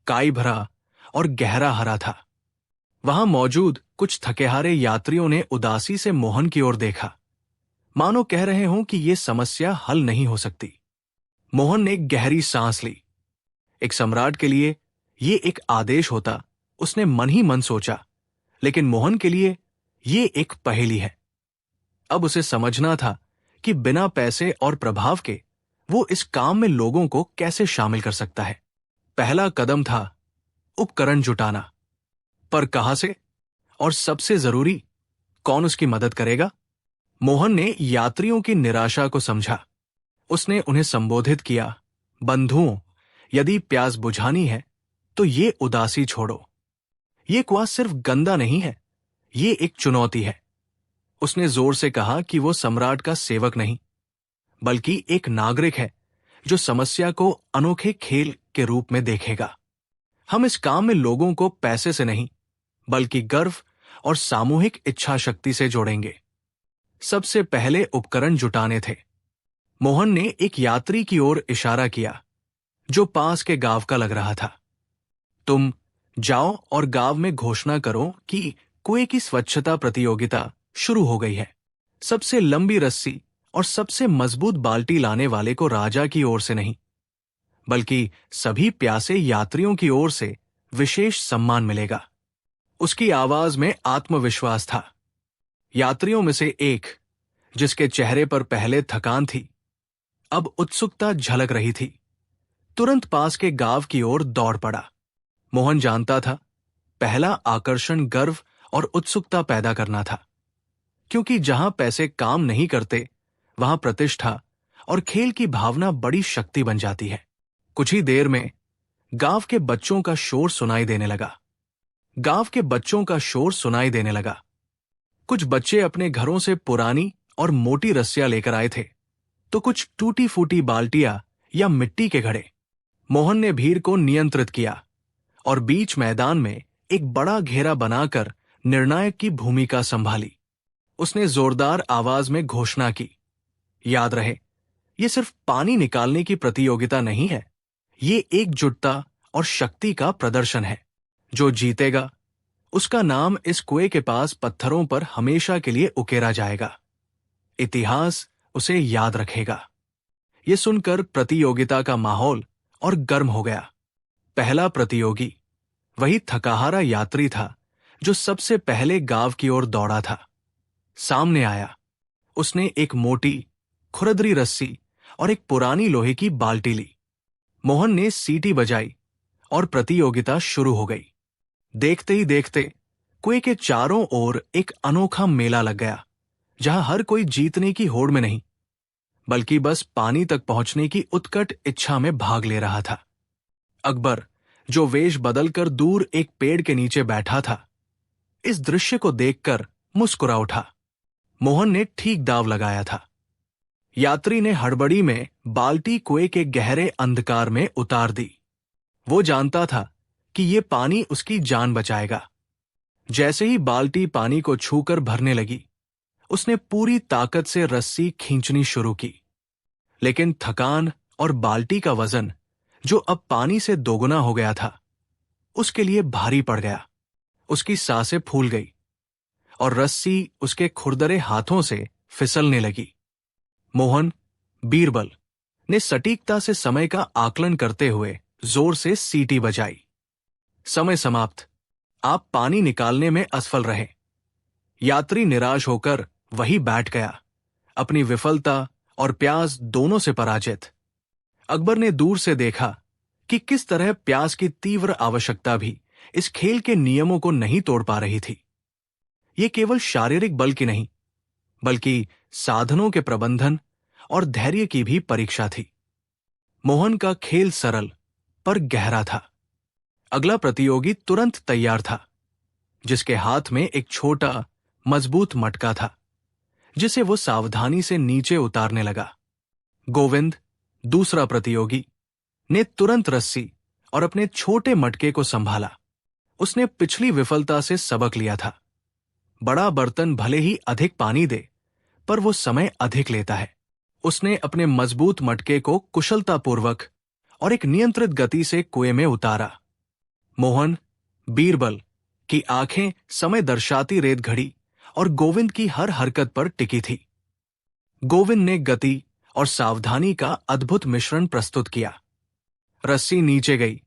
काई भरा और गहरा हरा था। वहां मौजूद कुछ थकेहारे यात्रियों ने उदासी से मोहन की ओर देखा, मानो कह रहे हों कि ये समस्या हल नहीं हो सकती। मोहन ने गहरी सांस ली। एक सम्राट के लिए ये एक आदेश होता, उसने मन ही मन सोचा, लेकिन मोहन के लिए ये एक पहेली है। अब उसे समझना था कि बिना पैसे और प्रभाव के वो इस काम में लोगों को कैसे शामिल कर सकता है। पहला कदम था उपकरण जुटाना, पर कहां से और सबसे जरूरी, कौन उसकी मदद करेगा? मोहन ने यात्रियों की निराशा को समझा। उसने उन्हें संबोधित किया, बंधुओं, यदि प्यास बुझानी है तो ये उदासी छोड़ो। ये कुआं सिर्फ गंदा नहीं है, ये एक चुनौती है। उसने जोर से कहा कि वो सम्राट का सेवक नहीं, बल्कि एक नागरिक है जो समस्या को अनोखे खेल के रूप में देखेगा। हम इस काम में लोगों को पैसे से नहीं, बल्कि गर्व और सामूहिक इच्छा शक्ति से जोड़ेंगे। सबसे पहले उपकरण जुटाने थे। मोहन ने एक यात्री की ओर इशारा किया, जो पास के गांव का लग रहा था। तुम जाओ और गांव में घोषणा करो कि कुएं की स्वच्छता प्रतियोगिता शुरू हो गई है। सबसे लंबी रस्सी और सबसे मजबूत बाल्टी लाने वाले को राजा की ओर से नहीं, बल्कि सभी प्यासे यात्रियों की ओर से विशेष सम्मान मिलेगा। उसकी आवाज में आत्मविश्वास था। यात्रियों में से एक, जिसके चेहरे पर पहले थकान थी, अब उत्सुकता झलक रही थी, तुरंत पास के गांव की ओर दौड़ पड़ा। मोहन जानता था, पहला आकर्षण गर्व और उत्सुकता पैदा करना था, क्योंकि जहां पैसे काम नहीं करते, वहां प्रतिष्ठा और खेल की भावना बड़ी शक्ति बन जाती है। कुछ ही देर में गांव के बच्चों का शोर सुनाई देने लगा। कुछ बच्चे अपने घरों से पुरानी और मोटी रस्सियां लेकर आए थे, तो कुछ टूटी फूटी बाल्टियां या मिट्टी के घड़े। मोहन ने भीड़ को नियंत्रित किया और बीच मैदान में एक बड़ा घेरा बनाकर निर्णायक की भूमिका संभाली। उसने जोरदार आवाज में घोषणा की, याद रहे, ये सिर्फ पानी निकालने की प्रतियोगिता नहीं है, ये एकजुटता और शक्ति का प्रदर्शन है। जो जीतेगा, उसका नाम इस कुएं के पास पत्थरों पर हमेशा के लिए उकेरा जाएगा। इतिहास उसे याद रखेगा। ये सुनकर प्रतियोगिता का माहौल और गर्म हो गया। पहला प्रतियोगी वही थकाहारा यात्री था जो सबसे पहले गांव की ओर दौड़ा था। सामने आया। उसने एक मोटी, खुरदरी रस्सी और एक पुरानी लोहे की बाल्टी ली। मोहन ने सीटी बजाई और प्रतियोगिता शुरू हो गई। देखते ही देखते कुएं के चारों ओर एक अनोखा मेला लग गया, जहां हर कोई जीतने की होड़ में नहीं, बल्कि बस पानी तक पहुंचने की उत्कट इच्छा में भाग ले रहा था। अकबर, जो वेश बदलकर दूर एक पेड़ के नीचे बैठा था, इस दृश्य को देखकर मुस्कुरा उठा। मोहन ने ठीक दाव लगाया था। यात्री ने हड़बड़ी में बाल्टी कुएं के गहरे अंधकार में उतार दी। वो जानता था कि ये पानी उसकी जान बचाएगा। जैसे ही बाल्टी पानी को छूकर भरने लगी, उसने पूरी ताकत से रस्सी खींचनी शुरू की। लेकिन थकान और बाल्टी का वजन, जो अब पानी से दोगुना हो गया था, उसके लिए भारी पड़ गया। उसकी सांसें फूल गई और रस्सी उसके खुरदरे हाथों से फिसलने लगी। मोहन, बीरबल, ने सटीकता से समय का आकलन करते हुए जोर से सीटी बजाई। समय समाप्त। आप पानी निकालने में असफल रहे। यात्री निराश होकर वहीं बैठ गया, अपनी विफलता और प्यास दोनों से पराजित। अकबर ने दूर से देखा कि किस तरह प्यास की तीव्र आवश्यकता भी इस खेल के नियमों को नहीं तोड़ पा रही थी। ये केवल शारीरिक बल की नहीं, बल्कि साधनों के प्रबंधन और धैर्य की भी परीक्षा थी। मोहन का खेल सरल पर गहरा था। अगला प्रतियोगी तुरंत तैयार था, जिसके हाथ में एक छोटा, मजबूत मटका था, जिसे वो सावधानी से नीचे उतारने लगा। गोविंद, दूसरा प्रतियोगी, ने तुरंत रस्सी और अपने छोटे मटके को संभाला। उसने पिछली विफलता से सबक लिया था। बड़ा बर्तन भले ही अधिक पानी दे, पर वो समय अधिक लेता है। उसने अपने मजबूत मटके को कुशलतापूर्वक और एक नियंत्रित गति से कुएं में उतारा। मोहन, बीरबल की आंखें समय दर्शाती रेत घड़ी और गोविंद की हर हरकत पर टिकी थी। गोविंद ने गति और सावधानी का अद्भुत मिश्रण प्रस्तुत किया। रस्सी नीचे गई,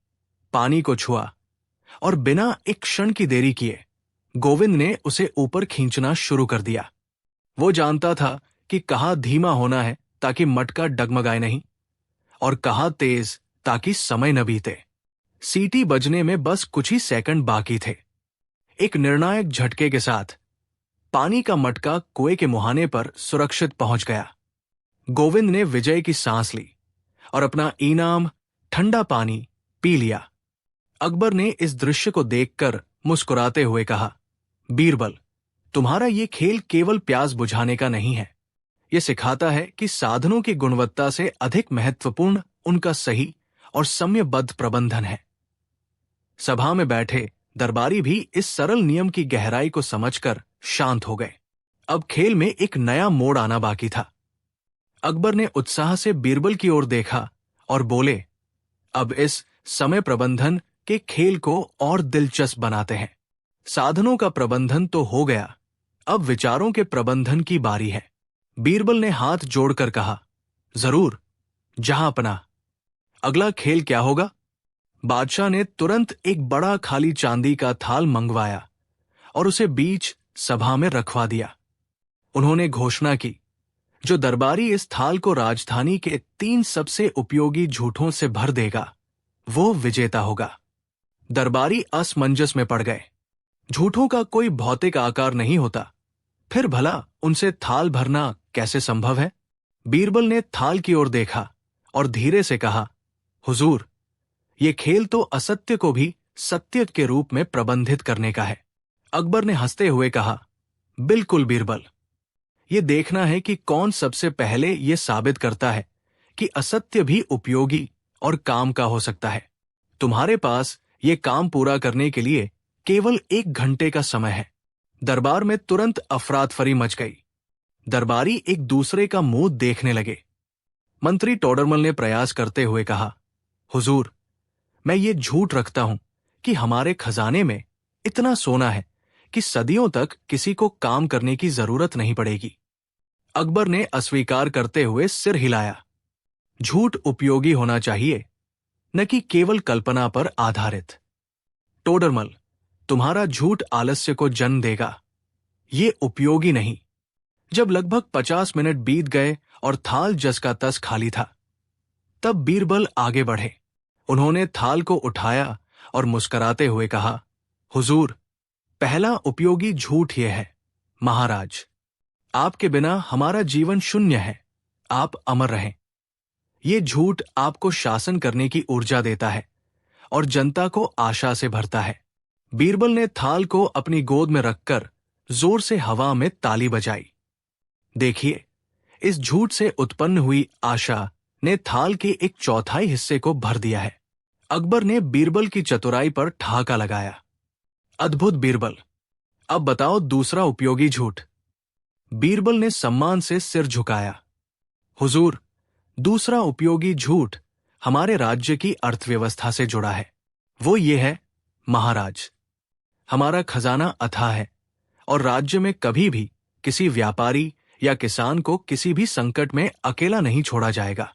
पानी को छुआ और बिना एक क्षण की देरी किए गोविंद ने उसे ऊपर खींचना शुरू कर दिया। वो जानता था कि कहाँ धीमा होना है ताकि मटका डगमगाए नहीं, और कहाँ तेज ताकि समय न बीते। सीटी बजने में बस कुछ ही सेकंड बाकी थे। एक निर्णायक झटके के साथ पानी का मटका कुएं के मुहाने पर सुरक्षित पहुंच गया। गोविंद ने विजय की सांस ली और अपना इनाम ठंडा पानी पी लिया। अकबर ने इस दृश्य को देखकर मुस्कुराते हुए कहा, बीरबल, तुम्हारा ये खेल केवल प्यास बुझाने का नहीं है। यह सिखाता है कि साधनों की गुणवत्ता से अधिक महत्वपूर्ण उनका सही और समयबद्ध प्रबंधन है। सभा में बैठे दरबारी भी इस सरल नियम की गहराई को समझकर शांत हो गए। अब खेल में एक नया मोड़ आना बाकी था। अकबर ने उत्साह से बीरबल की ओर देखा और बोले, अब इस समय प्रबंधन के खेल को और दिलचस्प बनाते हैं। साधनों का प्रबंधन तो हो गया, अब विचारों के प्रबंधन की बारी है। बीरबल ने हाथ जोड़कर कहा, जरूर जहांपना। अगला खेल क्या होगा? बादशाह ने तुरंत एक बड़ा खाली चांदी का थाल मंगवाया और उसे बीच सभा में रखवा दिया। उन्होंने घोषणा की, जो दरबारी इस थाल को राजधानी के 3 सबसे उपयोगी झूठों से भर देगा, वो विजेता होगा। दरबारी असमंजस में पड़ गए। झूठों का कोई भौतिक आकार नहीं होता, फिर भला उनसे थाल भरना कैसे संभव है? बीरबल ने थाल की ओर देखा और धीरे से कहा, हुजूर, ये खेल तो असत्य को भी सत्य के रूप में प्रबंधित करने का है। अकबर ने हंसते हुए कहा, बिल्कुल बीरबल, ये देखना है कि कौन सबसे पहले ये साबित करता है कि असत्य भी उपयोगी और काम का हो सकता है। तुम्हारे पास ये काम पूरा करने के लिए केवल 1 घंटे का समय है। दरबार में तुरंत अफरातफरी मच गई। दरबारी एक दूसरे का मुंह देखने लगे। मंत्री टोडरमल ने प्रयास करते हुए कहा, हुजूर, मैं ये झूठ रखता हूं कि हमारे खजाने में इतना सोना है कि सदियों तक किसी को काम करने की जरूरत नहीं पड़ेगी। अकबर ने अस्वीकार करते हुए सिर हिलाया। झूठ उपयोगी होना चाहिए, न कि केवल कल्पना पर आधारित। टोडरमल, तुम्हारा झूठ आलस्य को जन्म देगा, ये उपयोगी नहीं। जब लगभग 50 मिनट बीत गए और थाल जस का तस खाली था, तब बीरबल आगे बढ़े। उन्होंने थाल को उठाया और मुस्कुराते हुए कहा, हुजूर, पहला उपयोगी झूठ यह है, महाराज, आपके बिना हमारा जीवन शून्य है, आप अमर रहें। ये झूठ आपको शासन करने की ऊर्जा देता है और जनता को आशा से भरता है। बीरबल ने थाल को अपनी गोद में रखकर जोर से हवा में ताली बजाई। देखिए, इस झूठ से उत्पन्न हुई आशा ने थाल के 1/4 हिस्से को भर दिया है। अकबर ने बीरबल की चतुराई पर ठहाका लगाया। अद्भुत बीरबल, अब बताओ दूसरा उपयोगी झूठ। बीरबल ने सम्मान से सिर झुकाया। हुजूर, दूसरा उपयोगी झूठ हमारे राज्य की अर्थव्यवस्था से जुड़ा है। वो ये है, महाराज, हमारा खजाना अथाह है और राज्य में कभी भी किसी व्यापारी या किसान को किसी भी संकट में अकेला नहीं छोड़ा जाएगा।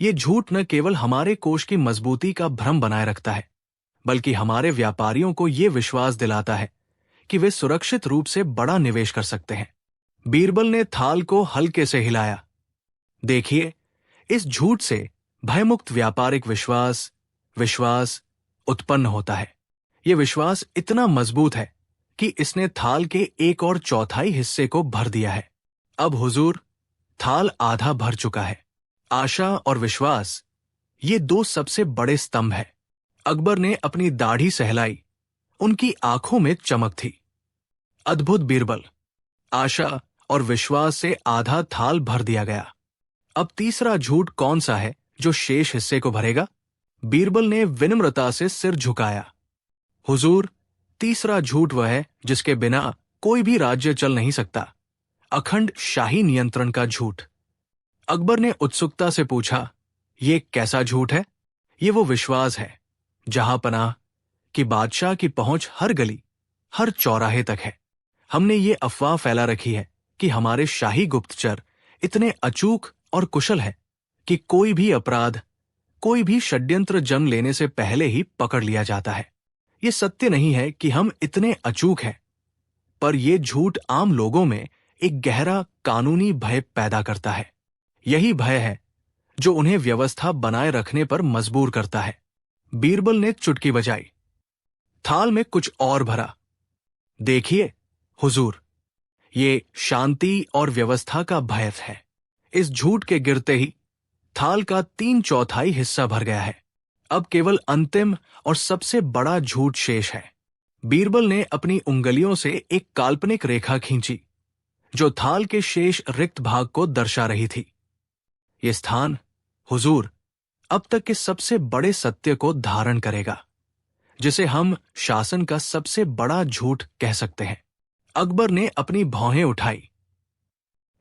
ये झूठ न केवल हमारे कोष की मजबूती का भ्रम बनाए रखता है, बल्कि हमारे व्यापारियों को ये विश्वास दिलाता है कि वे सुरक्षित रूप से बड़ा निवेश कर सकते हैं। बीरबल ने थाल को हल्के से हिलाया। देखिए, इस झूठ से भयमुक्त व्यापारिक विश्वास उत्पन्न होता है। यह विश्वास इतना मजबूत है कि इसने थाल के 1/4 हिस्से को भर दिया है। अब हुजूर, थाल आधा भर चुका है। आशा और विश्वास, ये 2 सबसे बड़े स्तंभ हैं। अकबर ने अपनी दाढ़ी सहलाई। उनकी आंखों में चमक थी। अद्भुत बीरबल, आशा और विश्वास से आधा थाल भर दिया गया। अब तीसरा झूठ कौन सा है जो शेष हिस्से को भरेगा? बीरबल ने विनम्रता से सिर झुकाया। हुजूर, तीसरा झूठ वह है जिसके बिना कोई भी राज्य चल नहीं सकता, अखंड शाही नियंत्रण का झूठ। अकबर ने उत्सुकता से पूछा, ये कैसा झूठ है? ये वो विश्वास है जहां पनाह कि बादशाह की पहुंच हर गली, हर चौराहे तक है। हमने ये अफवाह फैला रखी है कि हमारे शाही गुप्तचर इतने अचूक और कुशल हैं कि कोई भी अपराध, कोई भी षड्यंत्र जन्म लेने से पहले ही पकड़ लिया जाता है। ये सत्य नहीं है कि हम इतने अचूक हैं, पर यह झूठ आम लोगों में एक गहरा कानूनी भय पैदा करता है। यही भय है जो उन्हें व्यवस्था बनाए रखने पर मजबूर करता है। बीरबल ने चुटकी बजाई, थाल में कुछ और भरा। देखिए हुजूर, ये शांति और व्यवस्था का भय है। इस झूठ के गिरते ही थाल का 3/4 हिस्सा भर गया है। अब केवल अंतिम और सबसे बड़ा झूठ शेष है। बीरबल ने अपनी उंगलियों से एक काल्पनिक रेखा खींची जो थाल के शेष रिक्त भाग को दर्शा रही थी। ये स्थान, हुजूर, अब तक के सबसे बड़े सत्य को धारण करेगा, जिसे हम शासन का सबसे बड़ा झूठ कह सकते हैं। अकबर ने अपनी भौहें उठाई।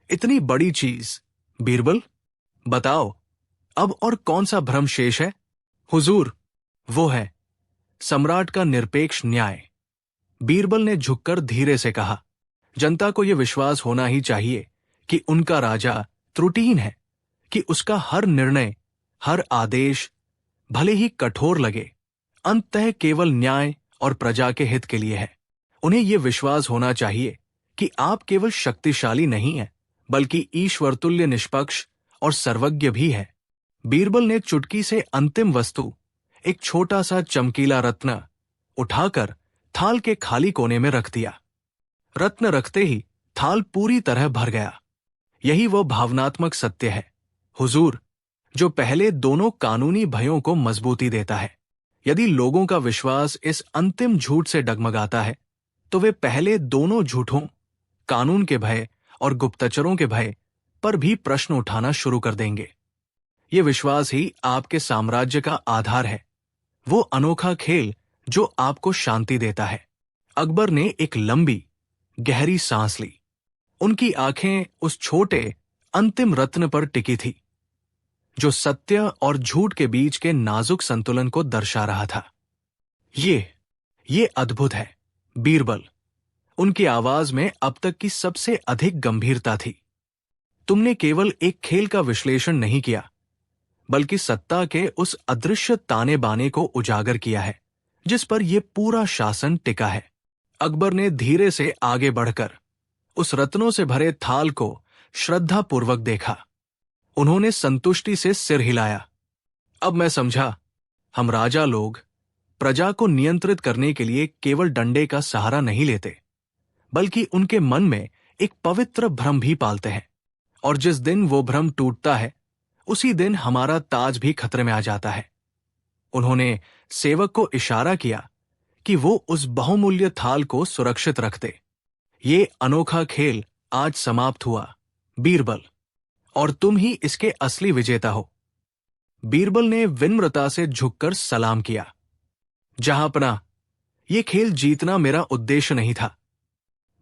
इतनी बड़ी चीज, बीरबल, बताओ अब और कौन सा भ्रम शेष है? हुजूर, वो है सम्राट का निरपेक्ष न्याय। बीरबल ने झुककर धीरे से कहा, जनता को यह विश्वास होना ही चाहिए कि उनका राजा त्रुटिहीन है, कि उसका हर निर्णय, हर आदेश, भले ही कठोर लगे, अंततः केवल न्याय और प्रजा के हित के लिए है। उन्हें यह विश्वास होना चाहिए कि आप केवल शक्तिशाली नहीं हैं, बल्कि ईश्वरतुल्य निष्पक्ष और सर्वज्ञ भी है। बीरबल ने चुटकी से अंतिम वस्तु, एक छोटा सा चमकीला रत्न, उठाकर थाल के खाली कोने में रख दिया। रत्न रखते ही थाल पूरी तरह भर गया। यही वो भावनात्मक सत्य है, हुजूर, जो पहले दोनों कानूनी भयों को मजबूती देता है। यदि लोगों का विश्वास इस अंतिम झूठ से डगमगाता है, तो वे पहले दोनों झूठों, कानून के भय और गुप्तचरों के भय पर भी प्रश्न उठाना शुरू कर देंगे। ये विश्वास ही आपके साम्राज्य का आधार है, वो अनोखा खेल जो आपको शांति देता है। अकबर ने एक लंबी, गहरी सांस ली। उनकी आंखें उस छोटे, अंतिम रत्न पर टिकी थी, जो सत्य और झूठ के बीच के नाजुक संतुलन को दर्शा रहा था। ये अद्भुत है, बीरबल। उनकी आवाज में अब तक की सबसे अधिक गंभीरता थी। तुमने केवल एक खेल का विश्लेषण नहीं किया, बल्कि सत्ता के उस अदृश्य ताने बाने को उजागर किया है जिस पर यह पूरा शासन टिका है। अकबर ने धीरे से आगे बढ़कर उस रत्नों से भरे थाल को श्रद्धापूर्वक देखा। उन्होंने संतुष्टि से सिर हिलाया। अब मैं समझा, हम राजा लोग प्रजा को नियंत्रित करने के लिए केवल डंडे का सहारा नहीं लेते, बल्कि उनके मन में एक पवित्र भ्रम भी पालते हैं। और जिस दिन वो भ्रम टूटता है, उसी दिन हमारा ताज भी खतरे में आ जाता है। उन्होंने सेवक को इशारा किया कि वो उस बहुमूल्य थाल को सुरक्षित रख दे। ये अनोखा खेल आज समाप्त हुआ, बीरबल, और तुम ही इसके असली विजेता हो। बीरबल ने विनम्रता से झुककर सलाम किया। जहांपनाह, ये खेल जीतना मेरा उद्देश्य नहीं था।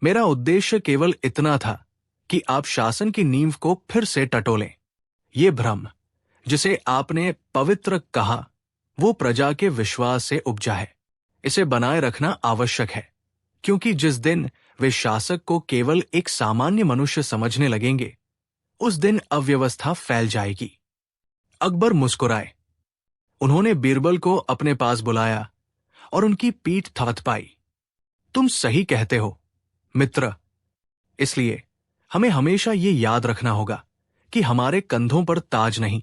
मेरा उद्देश्य केवल इतना था कि आप शासन की नींव को फिर से टटोलें। ये भ्रम, जिसे आपने पवित्र कहा, वो प्रजा के विश्वास से उपजा है। इसे बनाए रखना आवश्यक है, क्योंकि जिस दिन वे शासक को केवल एक सामान्य मनुष्य समझने लगेंगे, उस दिन अव्यवस्था फैल जाएगी। अकबर मुस्कुराए। उन्होंने बीरबल को अपने पास बुलाया और उनकी पीठ थपथपाई। तुम सही कहते हो, मित्र। इसलिए हमें हमेशा ये याद रखना होगा कि हमारे कंधों पर ताज नहीं,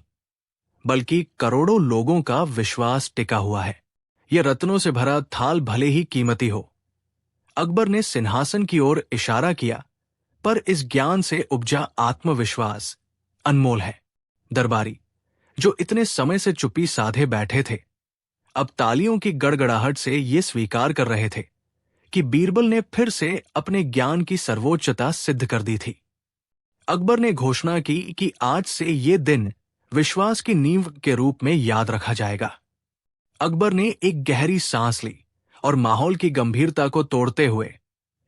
बल्कि करोड़ों लोगों का विश्वास टिका हुआ है। यह रत्नों से भरा थाल भले ही कीमती हो, अकबर ने सिंहासन की ओर इशारा किया, पर इस ज्ञान से उपजा आत्मविश्वास अनमोल है। दरबारी, जो इतने समय से चुप्पी साधे बैठे थे, अब तालियों की गड़गड़ाहट से ये स्वीकार कर रहे थे कि बीरबल ने फिर से अपने ज्ञान की सर्वोच्चता सिद्ध कर दी थी। अकबर ने घोषणा की कि आज से ये दिन विश्वास की नींव के रूप में याद रखा जाएगा। अकबर ने एक गहरी सांस ली और माहौल की गंभीरता को तोड़ते हुए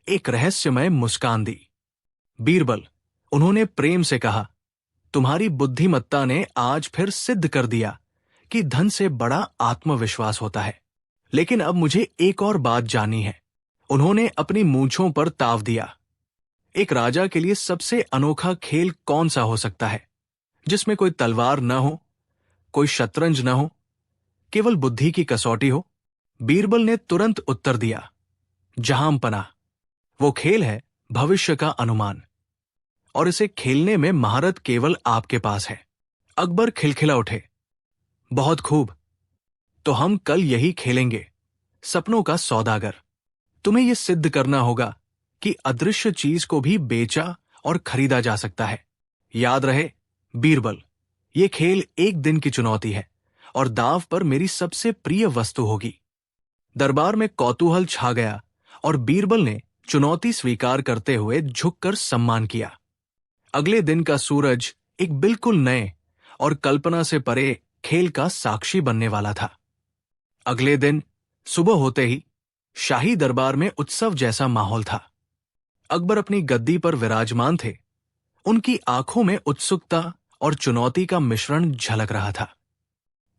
एक रहस्यमय मुस्कान दी। बीरबल, उन्होंने प्रेम से कहा, तुम्हारी बुद्धिमत्ता ने आज फिर सिद्ध कर दिया कि धन से बड़ा आत्मविश्वास होता है। लेकिन अब मुझे एक और बात जाननी है। उन्होंने अपनी मूंछों पर ताव दिया। एक राजा के लिए सबसे अनोखा खेल कौन सा हो सकता है, जिसमें कोई तलवार न हो, कोई शतरंज न हो, केवल बुद्धि की कसौटी हो? बीरबल ने तुरंत उत्तर दिया, जहांपनाह। वो खेल है भविष्य का अनुमान, और इसे खेलने में महारत केवल आपके पास है। अकबर खिलखिला उठे। बहुत खूब, तो हम कल यही खेलेंगे, सपनों का सौदागर। तुम्हें यह सिद्ध करना होगा कि अदृश्य चीज को भी बेचा और खरीदा जा सकता है। याद रहे बीरबल, ये खेल एक दिन की चुनौती है और दांव पर मेरी सबसे प्रिय वस्तु होगी। दरबार में कौतूहल छा गया और बीरबल ने चुनौती स्वीकार करते हुए झुककर सम्मान किया। अगले दिन का सूरज एक बिल्कुल नए और कल्पना से परे खेल का साक्षी बनने वाला था। अगले दिन सुबह होते ही शाही दरबार में उत्सव जैसा माहौल था। अकबर अपनी गद्दी पर विराजमान थे। उनकी आंखों में उत्सुकता और चुनौती का मिश्रण झलक रहा था।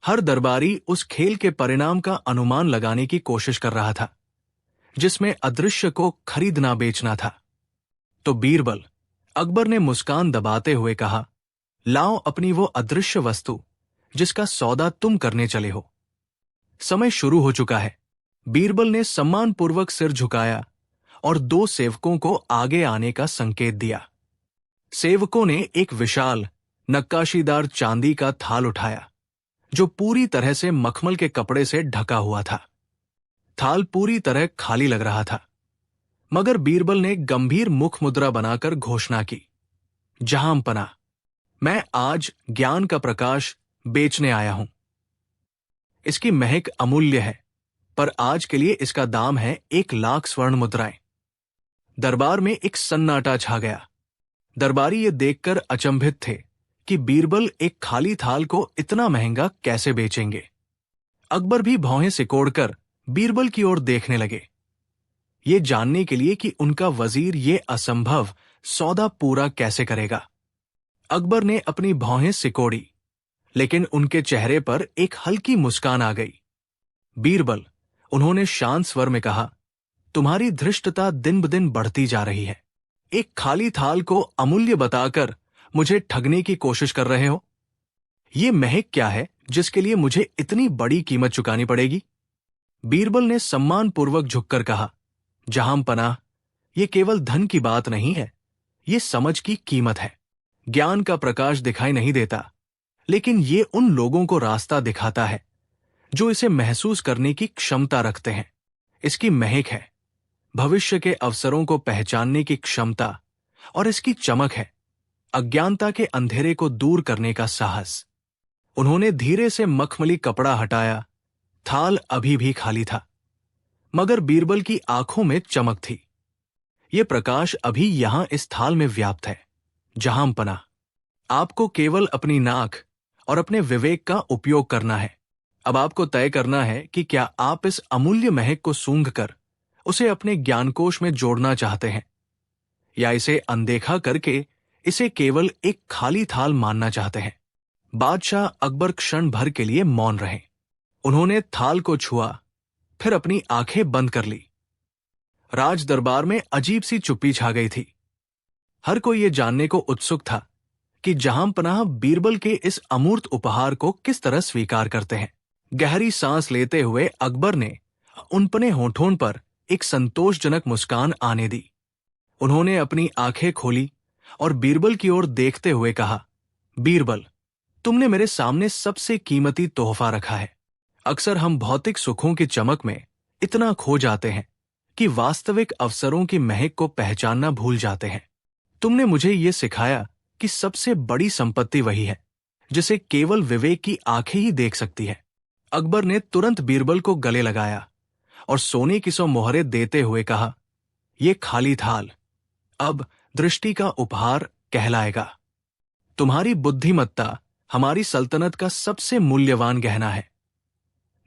हर दरबारी उस खेल के परिणाम का अनुमान लगाने की कोशिश कर रहा था, जिसमें अदृश्य को खरीदना बेचना था। तो बीरबल, अकबर ने मुस्कान दबाते हुए कहा, लाओ अपनी वो अदृश्य वस्तु जिसका सौदा तुम करने चले हो। समय शुरू हो चुका है। बीरबल ने सम्मानपूर्वक सिर झुकाया और दो सेवकों को आगे आने का संकेत दिया। सेवकों ने एक विशाल नक्काशीदार चांदी का थाल उठाया, जो पूरी तरह से मखमल के कपड़े से ढका हुआ था। थाल पूरी तरह खाली लग रहा था, मगर बीरबल ने गंभीर मुख मुद्रा बनाकर घोषणा की, जहांपनाह, मैं आज ज्ञान का प्रकाश बेचने आया हूं। इसकी महक अमूल्य है, पर आज के लिए इसका दाम है 1,00,000 स्वर्ण मुद्राएं। दरबार में एक सन्नाटा छा गया। दरबारी ये देखकर अचंभित थे कि बीरबल एक खाली थाल को इतना महंगा कैसे बेचेंगे। अकबर भी भौहें सिकोड़कर बीरबल की ओर देखने लगे, ये जानने के लिए कि उनका वजीर ये असंभव सौदा पूरा कैसे करेगा। अकबर ने अपनी भौहें सिकोड़ी, लेकिन उनके चेहरे पर एक हल्की मुस्कान आ गई। बीरबल, उन्होंने शांत स्वर में कहा, तुम्हारी धृष्टता दिन ब दिन बढ़ती जा रही है। एक खाली थाल को अमूल्य बताकर मुझे ठगने की कोशिश कर रहे हो। ये महक क्या है जिसके लिए मुझे इतनी बड़ी कीमत चुकानी पड़ेगी? बीरबल ने सम्मानपूर्वक झुककर कहा, जहांपनाह, ये केवल धन की बात नहीं है, ये समझ की कीमत है। ज्ञान का प्रकाश दिखाई नहीं देता, लेकिन ये उन लोगों को रास्ता दिखाता है जो इसे महसूस करने की क्षमता रखते हैं। इसकी महक है भविष्य के अवसरों को पहचानने की क्षमता, और इसकी चमक है अज्ञानता के अंधेरे को दूर करने का साहस। उन्होंने धीरे से मखमली कपड़ा हटाया। थाल अभी भी खाली था, मगर बीरबल की आंखों में चमक थी। ये प्रकाश अभी यहां इस थाल में व्याप्त है। जहांपनाह, आपको केवल अपनी नाक और अपने विवेक का उपयोग करना है। अब आपको तय करना है कि क्या आप इस अमूल्य महक को सूंघकर उसे अपने ज्ञानकोश में जोड़ना चाहते हैं, या इसे अनदेखा करके इसे केवल एक खाली थाल मानना चाहते हैं। बादशाह अकबर क्षण भर के लिए मौन रहे। उन्होंने थाल को छुआ, फिर अपनी आंखें बंद कर ली। राज दरबार में अजीब सी चुप्पी छा गई थी। हर कोई ये जानने को उत्सुक था कि जहांपनाह बीरबल के इस अमूर्त उपहार को किस तरह स्वीकार करते हैं। गहरी सांस लेते हुए अकबर ने उनपने होठों पर एक संतोषजनक मुस्कान आने दी। उन्होंने अपनी आंखें खोली और बीरबल की ओर देखते हुए कहा, बीरबल, तुमने मेरे सामने सबसे कीमती तोहफा रखा है। अक्सर हम भौतिक सुखों की चमक में इतना खो जाते हैं कि वास्तविक अवसरों की महक को पहचानना भूल जाते हैं। तुमने मुझे ये सिखाया कि सबसे बड़ी संपत्ति वही है जिसे केवल विवेक की आंखें ही देख सकती है। अकबर ने तुरंत बीरबल को गले लगाया और सोने की 100 मोहरें देते हुए कहा, ये खाली थाल अब दृष्टि का उपहार कहलाएगा। तुम्हारी बुद्धिमत्ता हमारी सल्तनत का सबसे मूल्यवान गहना है।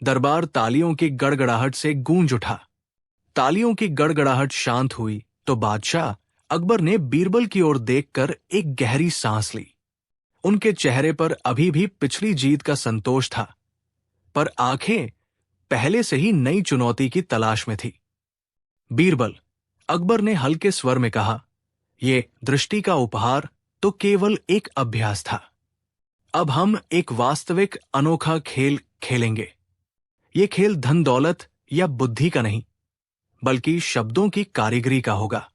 दरबार तालियों की गड़गड़ाहट से गूंज उठा। तालियों की गड़गड़ाहट शांत हुई तो बादशाह अकबर ने बीरबल की ओर देखकर एक गहरी सांस ली। उनके चेहरे पर अभी भी पिछली जीत का संतोष था, पर आंखें पहले से ही नई चुनौती की तलाश में थी। बीरबल, अकबर ने हल्के स्वर में कहा, ये दृष्टि का उपहार तो केवल एक अभ्यास था। अब हम एक वास्तविक अनोखा खेल खेलेंगे। ये खेल धन दौलत या बुद्धि का नहीं, बल्कि शब्दों की कारीगरी का होगा।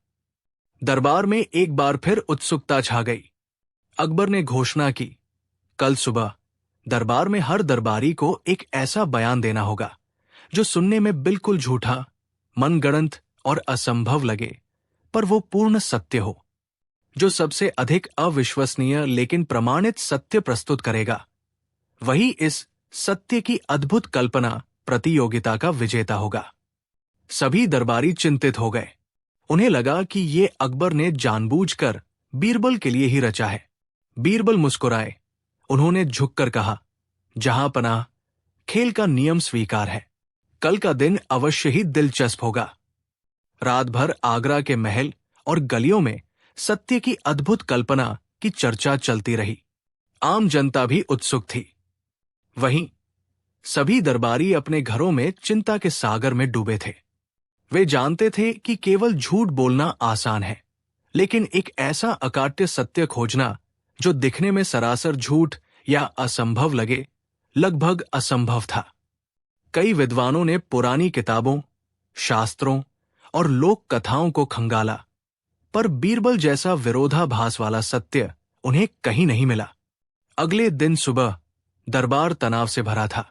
दरबार में एक बार फिर उत्सुकता छा गई। अकबर ने घोषणा की, कल सुबह दरबार में हर दरबारी को एक ऐसा बयान देना होगा जो सुनने में बिल्कुल झूठा, मनगढ़ंत और असंभव लगे, पर वो पूर्ण सत्य हो। जो सबसे अधिक अविश्वसनीय लेकिन प्रमाणित सत्य प्रस्तुत करेगा, वही इस सत्य की अद्भुत कल्पना प्रतियोगिता का विजेता होगा। सभी दरबारी चिंतित हो गए। उन्हें लगा कि ये अकबर ने जानबूझकर बीरबल के लिए ही रचा है। बीरबल मुस्कुराए। उन्होंने झुककर कहा, जहां पनाह, खेल का नियम स्वीकार है। कल का दिन अवश्य ही दिलचस्प होगा। रात भर आगरा के महल और गलियों में सत्य की अद्भुत कल्पना की चर्चा चलती रही। आम जनता भी उत्सुक थी। वहीं सभी दरबारी अपने घरों में चिंता के सागर में डूबे थे। वे जानते थे कि केवल झूठ बोलना आसान है, लेकिन एक ऐसा अकाट्य सत्य खोजना जो दिखने में सरासर झूठ या असंभव लगे, लगभग असंभव था। कई विद्वानों ने पुरानी किताबों, शास्त्रों और लोक कथाओं को खंगाला, पर बीरबल जैसा विरोधाभास वाला सत्य उन्हें कहीं नहीं मिला। अगले दिन सुबह दरबार तनाव से भरा था।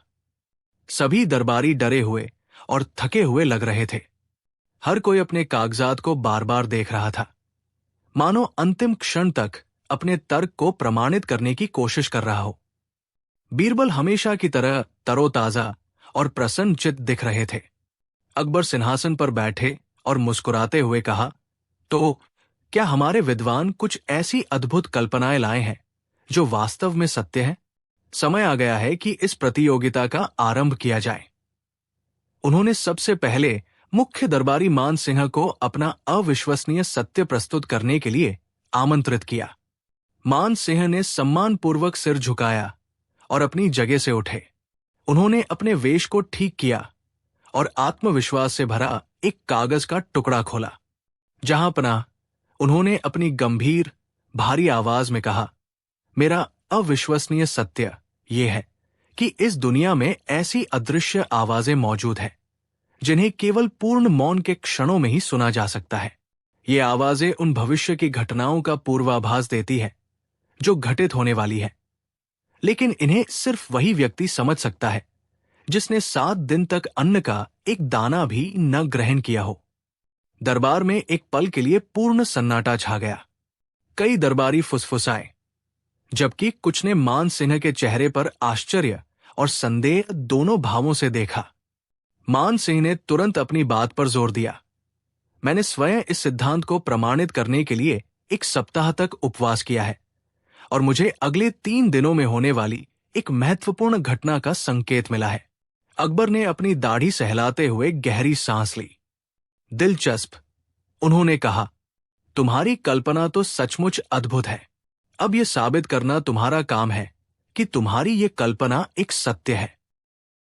सभी दरबारी डरे हुए और थके हुए लग रहे थे। हर कोई अपने कागजात को बार बार देख रहा था, मानो अंतिम क्षण तक अपने तर्क को प्रमाणित करने की कोशिश कर रहा हो। बीरबल हमेशा की तरह तरोताजा और प्रसन्नचित्त दिख रहे थे। अकबर सिंहासन पर बैठे और मुस्कुराते हुए कहा, तो क्या हमारे विद्वान कुछ ऐसी अद्भुत कल्पनाएं लाए हैं जो वास्तव में सत्य है? समय आ गया है कि इस प्रतियोगिता का आरंभ किया जाए। उन्होंने सबसे पहले मुख्य दरबारी मान सिंह को अपना अविश्वसनीय सत्य प्रस्तुत करने के लिए आमंत्रित किया। मान सिंह ने सम्मानपूर्वक सिर झुकाया और अपनी जगह से उठे। उन्होंने अपने वेश को ठीक किया और आत्मविश्वास से भरा एक कागज का टुकड़ा खोला। जहां पनाह, उन्होंने अपनी गंभीर, भारी आवाज में कहा, मेरा अविश्वसनीय सत्य ये है कि इस दुनिया में ऐसी अदृश्य आवाजें मौजूद हैं जिन्हें केवल पूर्ण मौन के क्षणों में ही सुना जा सकता है। ये आवाजें उन भविष्य की घटनाओं का पूर्वाभास देती है जो घटित होने वाली है, लेकिन इन्हें सिर्फ वही व्यक्ति समझ सकता है जिसने 7 दिन तक अन्न का एक दाना भी न ग्रहण किया हो। दरबार में एक पल के लिए पूर्ण सन्नाटा छा गया। कई दरबारी फुसफुसाए, जबकि कुछ ने मान सिंह के चेहरे पर आश्चर्य और संदेह दोनों भावों से देखा। मान सिंह ने तुरंत अपनी बात पर जोर दिया, मैंने स्वयं इस सिद्धांत को प्रमाणित करने के लिए 1 सप्ताह तक उपवास किया है और मुझे अगले 3 दिनों में होने वाली एक महत्वपूर्ण घटना का संकेत मिला है। अकबर ने अपनी दाढ़ी सहलाते हुए गहरी सांस ली। दिलचस्प, उन्होंने कहा, तुम्हारी कल्पना तो सचमुच अद्भुत है। अब यह साबित करना तुम्हारा काम है कि तुम्हारी ये कल्पना एक सत्य है।